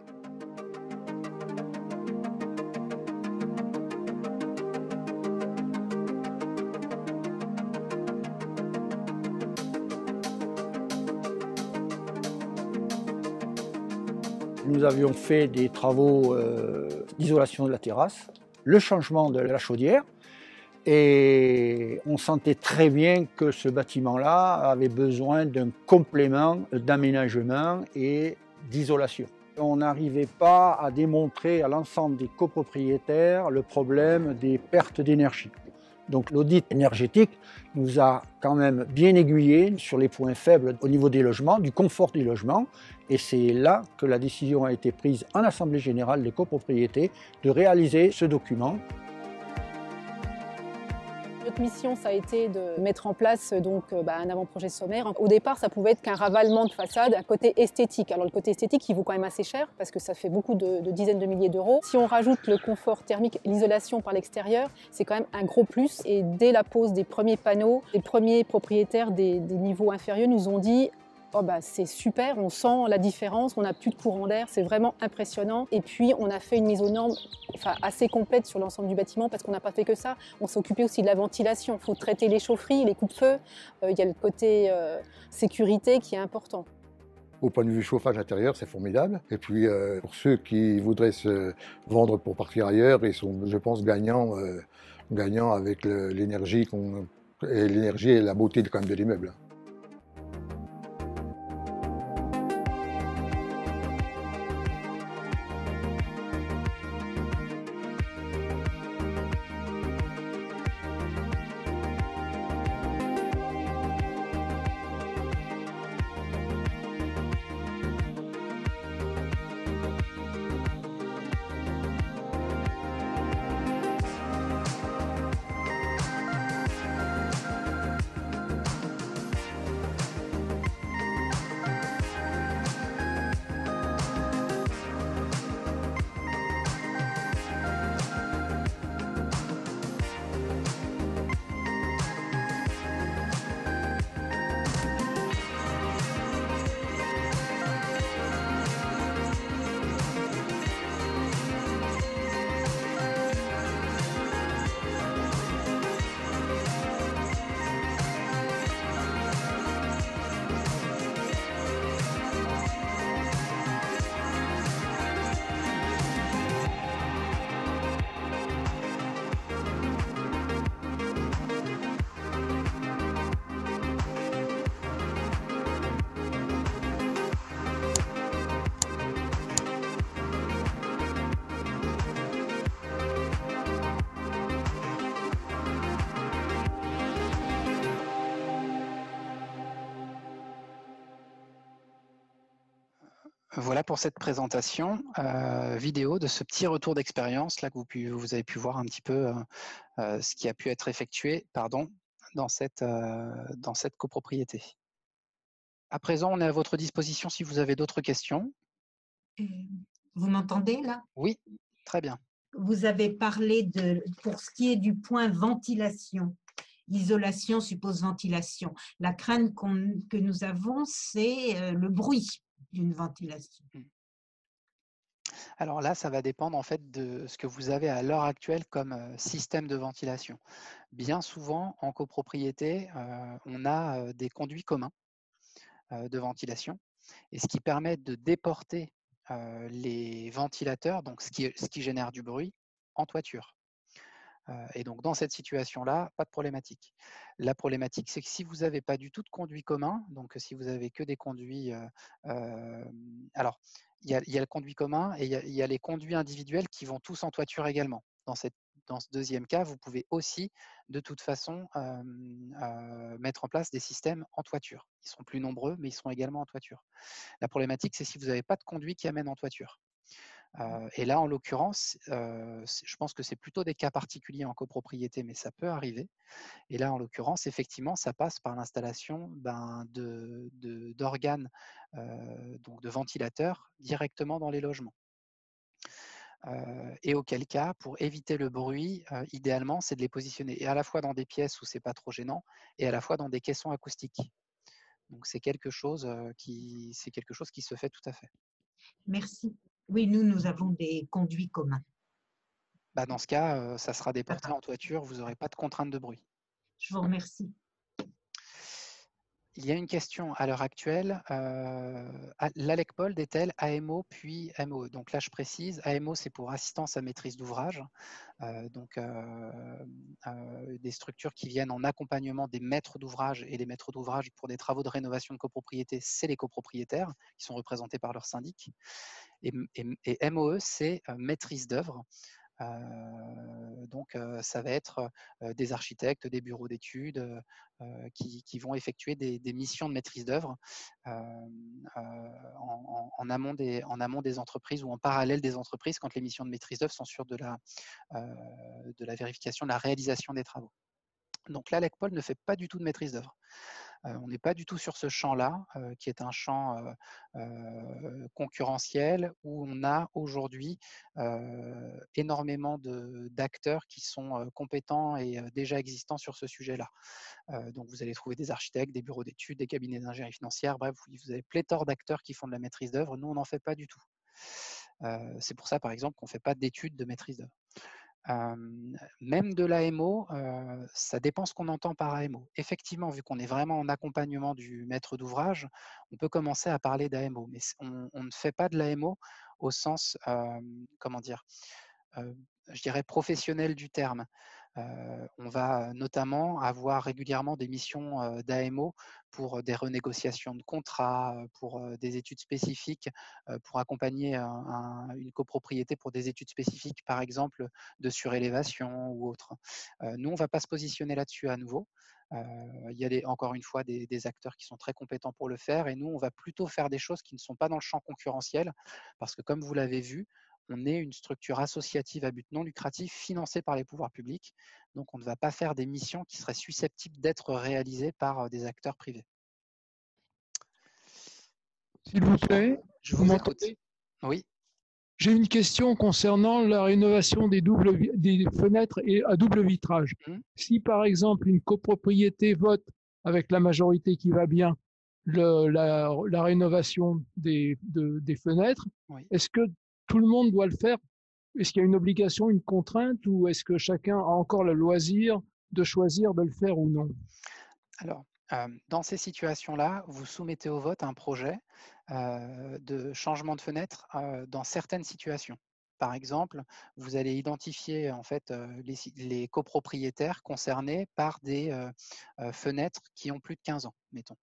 Nous avions fait des travaux d'isolation de la terrasse, le changement de la chaudière, et on sentait très bien que ce bâtiment-là avait besoin d'un complément d'aménagement et d'isolation. On n'arrivait pas à démontrer à l'ensemble des copropriétaires le problème des pertes d'énergie. Donc l'audit énergétique nous a quand même bien aiguillés sur les points faibles au niveau des logements, du confort des logements, et c'est là que la décision a été prise en Assemblée générale des copropriétés de réaliser ce document. Notre mission, ça a été de mettre en place un avant-projet sommaire. Au départ, ça pouvait être qu'un ravalement de façade, un côté esthétique. Alors le côté esthétique, il vaut quand même assez cher parce que ça fait beaucoup de dizaines de milliers d'euros. Si on rajoute le confort thermique, l'isolation par l'extérieur, c'est quand même un gros plus. Et dès la pose des premiers panneaux, les premiers propriétaires des niveaux inférieurs nous ont dit oh c'est super, on sent la différence, on n'a plus de courant d'air, c'est vraiment impressionnant. Et puis on a fait une mise aux normes assez complète sur l'ensemble du bâtiment parce qu'on n'a pas fait que ça. On s'est occupé aussi de la ventilation. Il faut traiter les chaufferies, les coupe-feu. Il y a le côté sécurité qui est important. Au point de vue chauffage intérieur, c'est formidable. Et puis pour ceux qui voudraient se vendre pour partir ailleurs, ils sont, je pense, gagnants avec l'énergie et la beauté quand même de l'immeuble. Voilà pour cette présentation vidéo de ce petit retour d'expérience là que vous avez pu voir un petit peu ce qui a pu être effectué dans cette copropriété. À présent, on est à votre disposition si vous avez d'autres questions. Vous m'entendez là? Oui, très bien. Vous avez parlé pour ce qui est du point ventilation. Isolation suppose ventilation. La crainte que nous avons, c'est le bruit d'une ventilation. Alors là, ça va dépendre en fait de ce que vous avez à l'heure actuelle comme système de ventilation. Bien souvent, en copropriété, on a des conduits communs de ventilation, et ce qui permet de déporter les ventilateurs, donc ce qui génère du bruit, en toiture. Et donc, dans cette situation-là, pas de problématique. La problématique, c'est que si vous n'avez pas du tout de conduit commun, donc si vous avez que des conduits... alors, il y a le conduit commun et il y a les conduits individuels qui vont tous en toiture également. Dans ce deuxième cas, vous pouvez aussi, de toute façon, mettre en place des systèmes en toiture. Ils seront plus nombreux, mais ils seront également en toiture. La problématique, c'est si vous n'avez pas de conduit qui amène en toiture. Et là, en l'occurrence, je pense que c'est plutôt des cas particuliers en copropriété, mais ça peut arriver. Et là, en l'occurrence, effectivement, ça passe par l'installation d'organes, donc de ventilateurs, directement dans les logements. Et auquel cas, pour éviter le bruit, idéalement, c'est de les positionner et à la fois dans des pièces où c'est pas trop gênant et à la fois dans des caissons acoustiques. Donc c'est quelque chose qui se fait tout à fait. Merci. Oui, nous avons des conduits communs. Bah, dans ce cas, ça sera déporté en toiture, vous n'aurez pas de contrainte de bruit. Je vous remercie. Il y a une question à l'heure actuelle. L'ALECPOLD est-elle AMO puis MOE? Donc là, je précise, AMO, c'est pour assistance à maîtrise d'ouvrage. Des structures qui viennent en accompagnement des maîtres d'ouvrage, et les maîtres d'ouvrage pour des travaux de rénovation de copropriété, c'est les copropriétaires qui sont représentés par leur syndic. Et MOE, c'est maîtrise d'œuvre. Donc, ça va être des architectes, des bureaux d'études qui vont effectuer des missions de maîtrise d'œuvre en amont des entreprises ou en parallèle des entreprises quand les missions de maîtrise d'œuvre sont sur de la vérification de la réalisation des travaux. Donc là, l'ECPOL ne fait pas du tout de maîtrise d'œuvre. On n'est pas du tout sur ce champ-là, qui est un champ concurrentiel où on a aujourd'hui énormément d'acteurs qui sont compétents et déjà existants sur ce sujet-là. Donc vous allez trouver des architectes, des bureaux d'études, des cabinets d'ingénierie financière, bref, vous avez pléthore d'acteurs qui font de la maîtrise d'œuvre. Nous, on n'en fait pas du tout. C'est pour ça, par exemple, qu'on ne fait pas d'études de maîtrise d'œuvre. Même de l'AMO, ça dépend ce qu'on entend par AMO. Effectivement, vu qu'on est vraiment en accompagnement du maître d'ouvrage, on peut commencer à parler d'AMO, mais on ne fait pas de l'AMO au sens, comment dire, je dirais professionnel du terme. On va notamment avoir régulièrement des missions d'AMO pour des renégociations de contrats, pour des études spécifiques, pour accompagner une copropriété pour des études spécifiques, par exemple de surélévation ou autre. Nous, on ne va pas se positionner là-dessus à nouveau. Il y a encore une fois des acteurs qui sont très compétents pour le faire, et nous, on va plutôt faire des choses qui ne sont pas dans le champ concurrentiel, parce que comme vous l'avez vu, on est une structure associative à but non lucratif financée par les pouvoirs publics. Donc, on ne va pas faire des missions qui seraient susceptibles d'être réalisées par des acteurs privés. S'il vous plaît, je vous écoute. Oui. J'ai une question concernant la rénovation des fenêtres à double vitrage. Si par exemple une copropriété vote avec la majorité qui va bien la rénovation des fenêtres, oui, est-ce que tout le monde doit le faire? Est-ce qu'il y a une obligation, une contrainte, ou est-ce que chacun a encore le loisir de choisir de le faire ou non? Alors, dans ces situations-là, vous soumettez au vote un projet de changement de fenêtre dans certaines situations. Par exemple, vous allez identifier en fait les copropriétaires concernés par des fenêtres qui ont plus de 15 ans, mettons.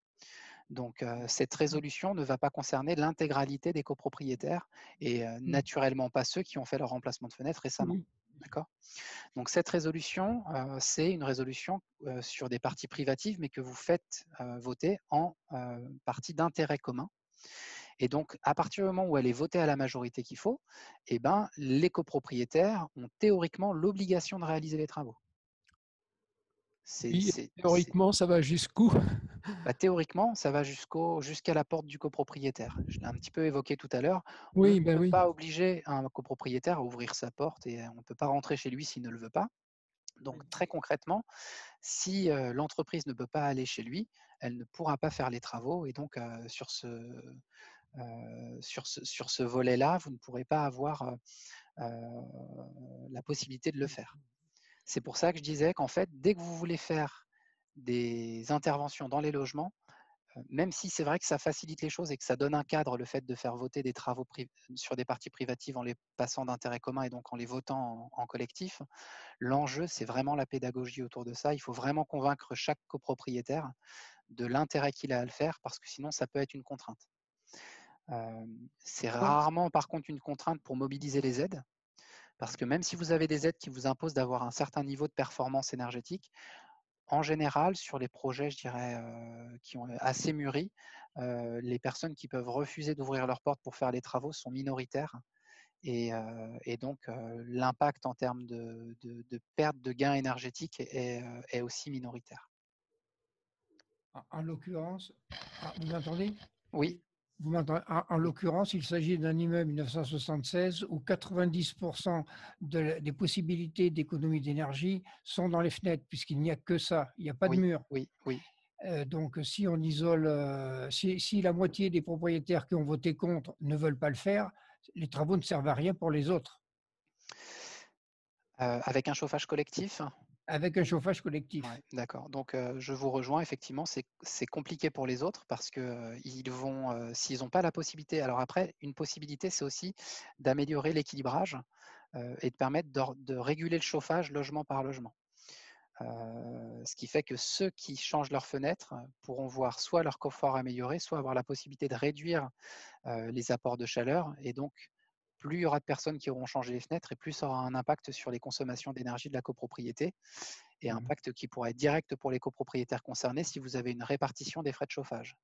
Donc, cette résolution ne va pas concerner l'intégralité des copropriétaires et naturellement pas ceux qui ont fait leur remplacement de fenêtre récemment. D'accord ? Donc, cette résolution, c'est une résolution sur des parties privatives, mais que vous faites voter en partie d'intérêt commun. Et donc, à partir du moment où elle est votée à la majorité qu'il faut, eh ben, les copropriétaires ont théoriquement l'obligation de réaliser les travaux. Théoriquement, ça va jusqu'où? Théoriquement, ça va jusqu'à la porte du copropriétaire. Je l'ai un petit peu évoqué tout à l'heure. Oui, on ne peut pas obliger un copropriétaire à ouvrir sa porte et on ne peut pas rentrer chez lui s'il ne le veut pas. Donc, très concrètement, si l'entreprise ne peut pas aller chez lui, elle ne pourra pas faire les travaux. Et donc, sur sur ce volet-là, vous ne pourrez pas avoir la possibilité de le faire. C'est pour ça que je disais qu'en fait, dès que vous voulez faire des interventions dans les logements, même si c'est vrai que ça facilite les choses et que ça donne un cadre, le fait de faire voter des travaux sur des parties privatives en les passant d'intérêt commun et donc en les votant en collectif, l'enjeu, c'est vraiment la pédagogie autour de ça. Il faut vraiment convaincre chaque copropriétaire de l'intérêt qu'il a à le faire, parce que sinon, ça peut être une contrainte. C'est rarement, par contre, une contrainte pour mobiliser les aides, parce que même si vous avez des aides qui vous imposent d'avoir un certain niveau de performance énergétique, en général, sur les projets, je dirais, qui ont assez mûri, les personnes qui peuvent refuser d'ouvrir leurs portes pour faire les travaux sont minoritaires. Et donc, l'impact en termes de perte de gains énergétiques est aussi minoritaire. En l'occurrence, vous m'entendez? Oui. Vous m'entendez? En l'occurrence, il s'agit d'un immeuble 1976 où 90% des possibilités d'économie d'énergie sont dans les fenêtres, puisqu'il n'y a que ça, il n'y a pas de mur. Oui, oui. Donc, si on isole, si la moitié des propriétaires qui ont voté contre ne veulent pas le faire, les travaux ne servent à rien pour les autres. Avec un chauffage collectif? Avec un chauffage collectif. Ouais, d'accord. Donc, je vous rejoins. Effectivement, c'est compliqué pour les autres parce que ils vont, s'ils n'ont pas la possibilité. Alors après, une possibilité, c'est aussi d'améliorer l'équilibrage et de permettre de réguler le chauffage logement par logement. Ce qui fait que ceux qui changent leurs fenêtres pourront voir soit leur confort amélioré, soit avoir la possibilité de réduire les apports de chaleur. Et donc, plus il y aura de personnes qui auront changé les fenêtres, et plus ça aura un impact sur les consommations d'énergie de la copropriété, et impact qui pourra être direct pour les copropriétaires concernés si vous avez une répartition des frais de chauffage.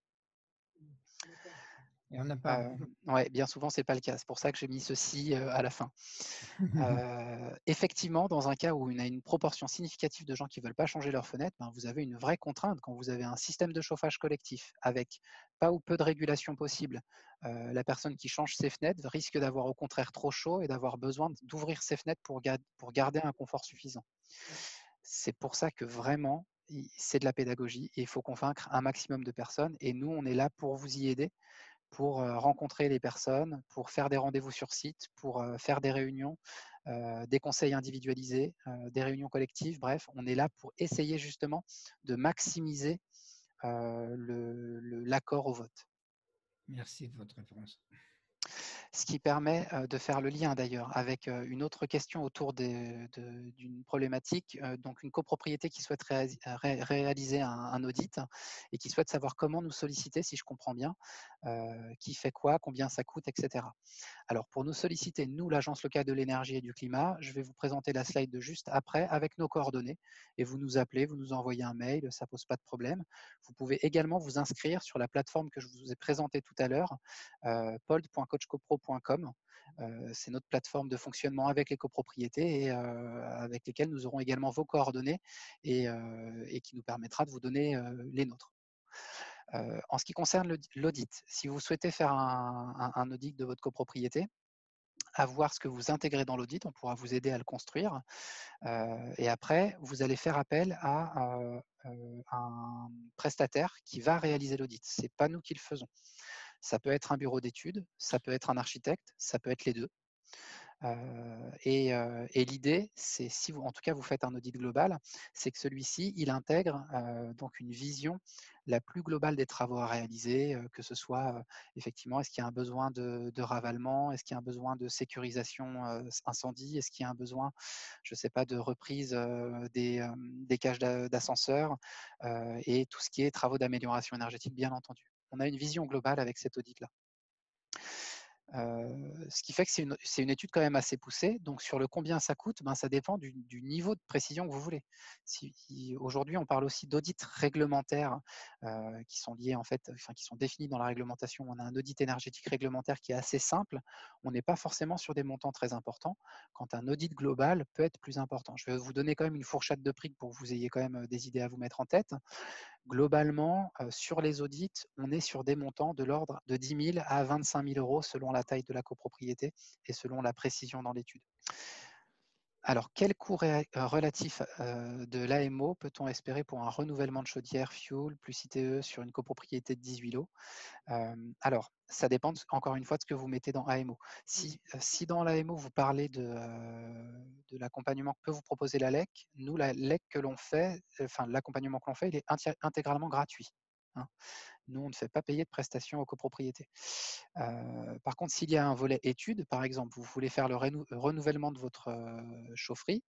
Et on n'a pas. Ouais, bien souvent, ce n'est pas le cas. C'est pour ça que j'ai mis ceci à la fin. Effectivement, dans un cas où on a une proportion significative de gens qui ne veulent pas changer leurs fenêtres, ben, vous avez une vraie contrainte quand vous avez un système de chauffage collectif avec pas ou peu de régulation possible. La personne qui change ses fenêtres risque d'avoir au contraire trop chaud et d'avoir besoin d'ouvrir ses fenêtres pour garder un confort suffisant. C'est pour ça que vraiment, c'est de la pédagogie et il faut convaincre un maximum de personnes. Et nous, on est là pour vous y aider, pour rencontrer les personnes, pour faire des rendez-vous sur site, pour faire des réunions, des conseils individualisés, des réunions collectives. Bref, on est là pour essayer justement de maximiser l'accord au vote. Merci de votre réponse. Ce qui permet de faire le lien d'ailleurs avec une autre question autour d'une problématique, donc une copropriété qui souhaite réaliser un audit et qui souhaite savoir comment nous solliciter, si je comprends bien, qui fait quoi, combien ça coûte, etc. Alors pour nous solliciter, nous, l'Agence locale de l'énergie et du climat, je vais vous présenter la slide de juste après avec nos coordonnées et vous nous appelez, vous nous envoyez un mail, ça ne pose pas de problème. Vous pouvez également vous inscrire sur la plateforme que je vous ai présentée tout à l'heure, pold.coachcopro.com. C'est notre plateforme de fonctionnement avec les copropriétés et avec lesquelles nous aurons également vos coordonnées et qui nous permettra de vous donner les nôtres. En ce qui concerne l'audit, si vous souhaitez faire un audit de votre copropriété, à voir ce que vous intégrez dans l'audit, on pourra vous aider à le construire. Et après, vous allez faire appel à un prestataire qui va réaliser l'audit. Ce n'est pas nous qui le faisons. Ça peut être un bureau d'études, ça peut être un architecte, ça peut être les deux. Et l'idée, c'est si vous, en tout cas, vous faites un audit global, c'est que celui-ci, il intègre donc une vision la plus globale des travaux à réaliser, que ce soit effectivement, est-ce qu'il y a un besoin de ravalement, est-ce qu'il y a un besoin de sécurisation incendie, est-ce qu'il y a un besoin, je ne sais pas, de reprise des cages d'ascenseur et tout ce qui est travaux d'amélioration énergétique, bien entendu. On a une vision globale avec cet audit-là. Ce qui fait que c'est une étude quand même assez poussée. Donc sur le combien ça coûte, ben, ça dépend du niveau de précision que vous voulez. Aujourd'hui, on parle aussi d'audits réglementaires qui sont liés en fait, enfin, qui sont définis dans la réglementation. On a un audit énergétique réglementaire qui est assez simple. On n'est pas forcément sur des montants très importants. Quand un audit global peut être plus important. Je vais vous donner quand même une fourchette de prix pour que vous ayez quand même des idées à vous mettre en tête. Globalement, sur les audits, on est sur des montants de l'ordre de 10 000 à 25 000 € selon la taille de la copropriété et selon la précision dans l'étude. Alors, quel coût relatif de l'AMO peut-on espérer pour un renouvellement de chaudière fuel plus ITE sur une copropriété de 18 lots? Alors, ça dépend encore une fois de ce que vous mettez dans AMO. Si dans l'AMO, vous parlez de l'accompagnement que peut vous proposer la LEC, nous, la LEC que l'on fait, l'accompagnement que l'on fait, il est intégralement gratuit, hein. Nous, on ne fait pas payer de prestations aux copropriétés. Par contre, s'il y a un volet études, par exemple, vous voulez faire le renouvellement de votre chaufferie,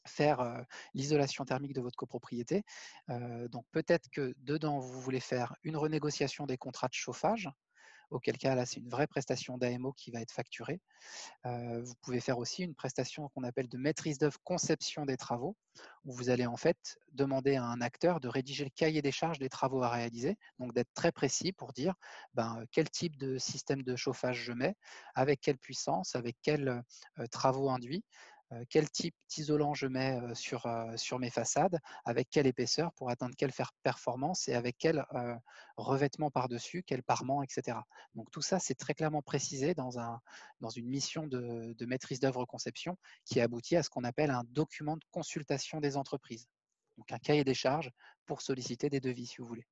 faire l'isolation thermique de votre copropriété, donc peut-être que dedans, vous voulez faire une renégociation des contrats de chauffage, auquel cas, là, c'est une vraie prestation d'AMO qui va être facturée. Vous pouvez faire aussi une prestation qu'on appelle de maîtrise d'œuvre conception des travaux, où vous allez en fait demander à un acteur de rédiger le cahier des charges des travaux à réaliser, donc d'être très précis pour dire quel type de système de chauffage je mets, avec quelle puissance, avec quels travaux induits, quel type d'isolant je mets sur mes façades, avec quelle épaisseur pour atteindre quelle performance et avec quel revêtement par-dessus, quel parement, etc. Donc tout ça, c'est très clairement précisé dans une mission de maîtrise d'œuvre conception qui aboutit à ce qu'on appelle un document de consultation des entreprises. Donc un cahier des charges pour solliciter des devis, si vous voulez.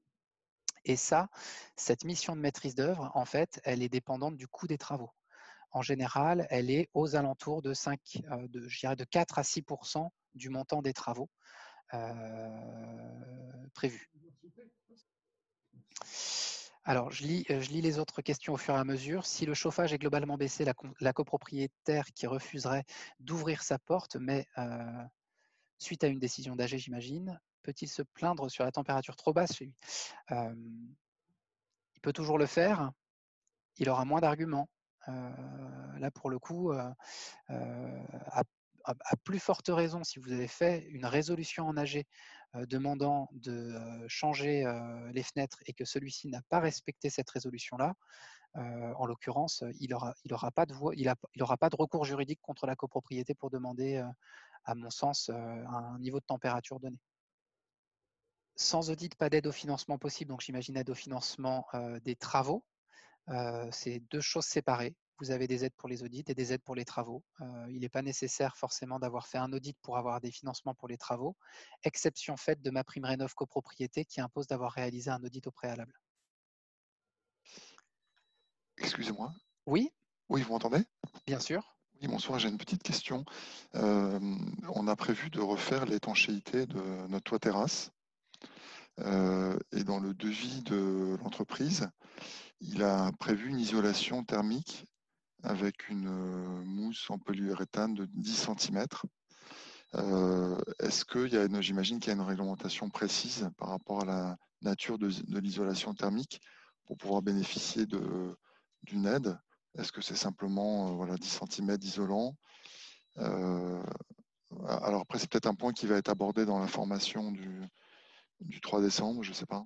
Et ça, cette mission de maîtrise d'œuvre, en fait, elle est dépendante du coût des travaux. En général, elle est aux alentours de 4 à 6% du montant des travaux prévus. Alors, je lis les autres questions au fur et à mesure. Si le chauffage est globalement baissé, la copropriétaire qui refuserait d'ouvrir sa porte, mais suite à une décision d'AG, j'imagine, peut-il se plaindre sur la température trop basse chez lui? Il peut toujours le faire. Il aura moins d'arguments. Là, pour le coup, à plus forte raison, si vous avez fait une résolution en AG demandant de changer les fenêtres et que celui-ci n'a pas respecté cette résolution-là, en l'occurrence, il n'aura pas de recours juridique contre la copropriété pour demander, à mon sens, un niveau de température donné. Sans audit, pas d'aide au financement possible, donc j'imagine aide au financement des travaux. C'est deux choses séparées. Vous avez des aides pour les audits et des aides pour les travaux. Il n'est pas nécessaire forcément d'avoir fait un audit pour avoir des financements pour les travaux, exception faite de MaPrimeRénov' copropriété qui impose d'avoir réalisé un audit au préalable. Excusez-moi. Oui? Oui, vous m'entendez? Bien sûr. Oui, bonsoir, j'ai une petite question. On a prévu de refaire l'étanchéité de notre toit terrasse. Et dans le devis de l'entreprise, il a prévu une isolation thermique avec une mousse en polyuréthane de 10 cm. Est-ce qu'il y a j'imagine qu'il y a une réglementation précise par rapport à la nature de l'isolation thermique pour pouvoir bénéficier d'une aide? Est-ce que c'est simplement 10 cm d'isolant? Alors après, c'est peut-être un point qui va être abordé dans la formation du 3 décembre, je ne sais pas.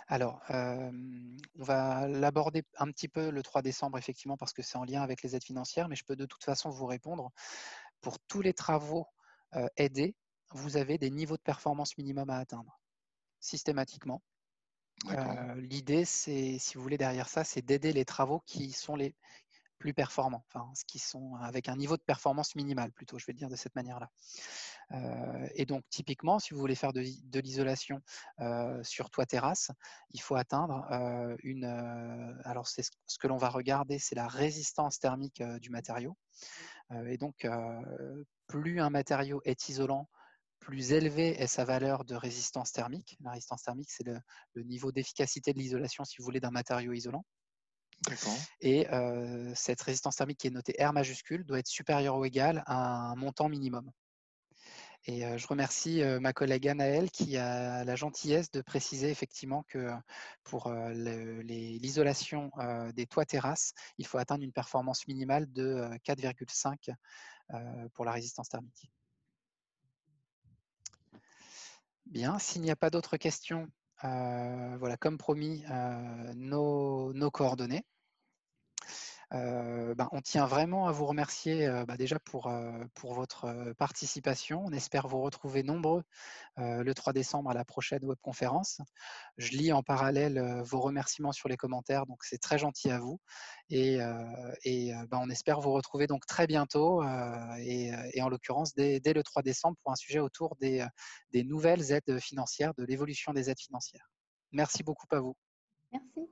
Alors, on va l'aborder un petit peu le 3 décembre, effectivement, parce que c'est en lien avec les aides financières, mais je peux de toute façon vous répondre. Pour tous les travaux aidés, vous avez des niveaux de performance minimum à atteindre, systématiquement. L'idée, c'est, si vous voulez, derrière ça, c'est d'aider les travaux qui sont les plus performants, enfin, qui sont avec un niveau de performance minimal, plutôt, je vais le dire de cette manière-là. Et donc, typiquement, si vous voulez faire de l'isolation sur toit terrasse, il faut atteindre alors, c'est ce que l'on va regarder, c'est la résistance thermique du matériau. Et donc, plus un matériau est isolant, plus élevée est sa valeur de résistance thermique. La résistance thermique, c'est le niveau d'efficacité de l'isolation, si vous voulez, d'un matériau isolant. Et cette résistance thermique qui est notée R majuscule doit être supérieure ou égale à un montant minimum. Et je remercie ma collègue Anaëlle qui a la gentillesse de préciser effectivement que pour l'isolation des toits terrasses, il faut atteindre une performance minimale de 4,5 pour la résistance thermique. Bien, s'il n'y a pas d'autres questions, voilà, comme promis, nos coordonnées. On tient vraiment à vous remercier déjà pour votre participation. On espère vous retrouver nombreux le 3 décembre à la prochaine webconférence. Je lis en parallèle vos remerciements sur les commentaires, donc c'est très gentil à vous. Et on espère vous retrouver donc très bientôt et en l'occurrence dès le 3 décembre pour un sujet autour des nouvelles aides financières, de l'évolution des aides financières. Merci beaucoup à vous. Merci.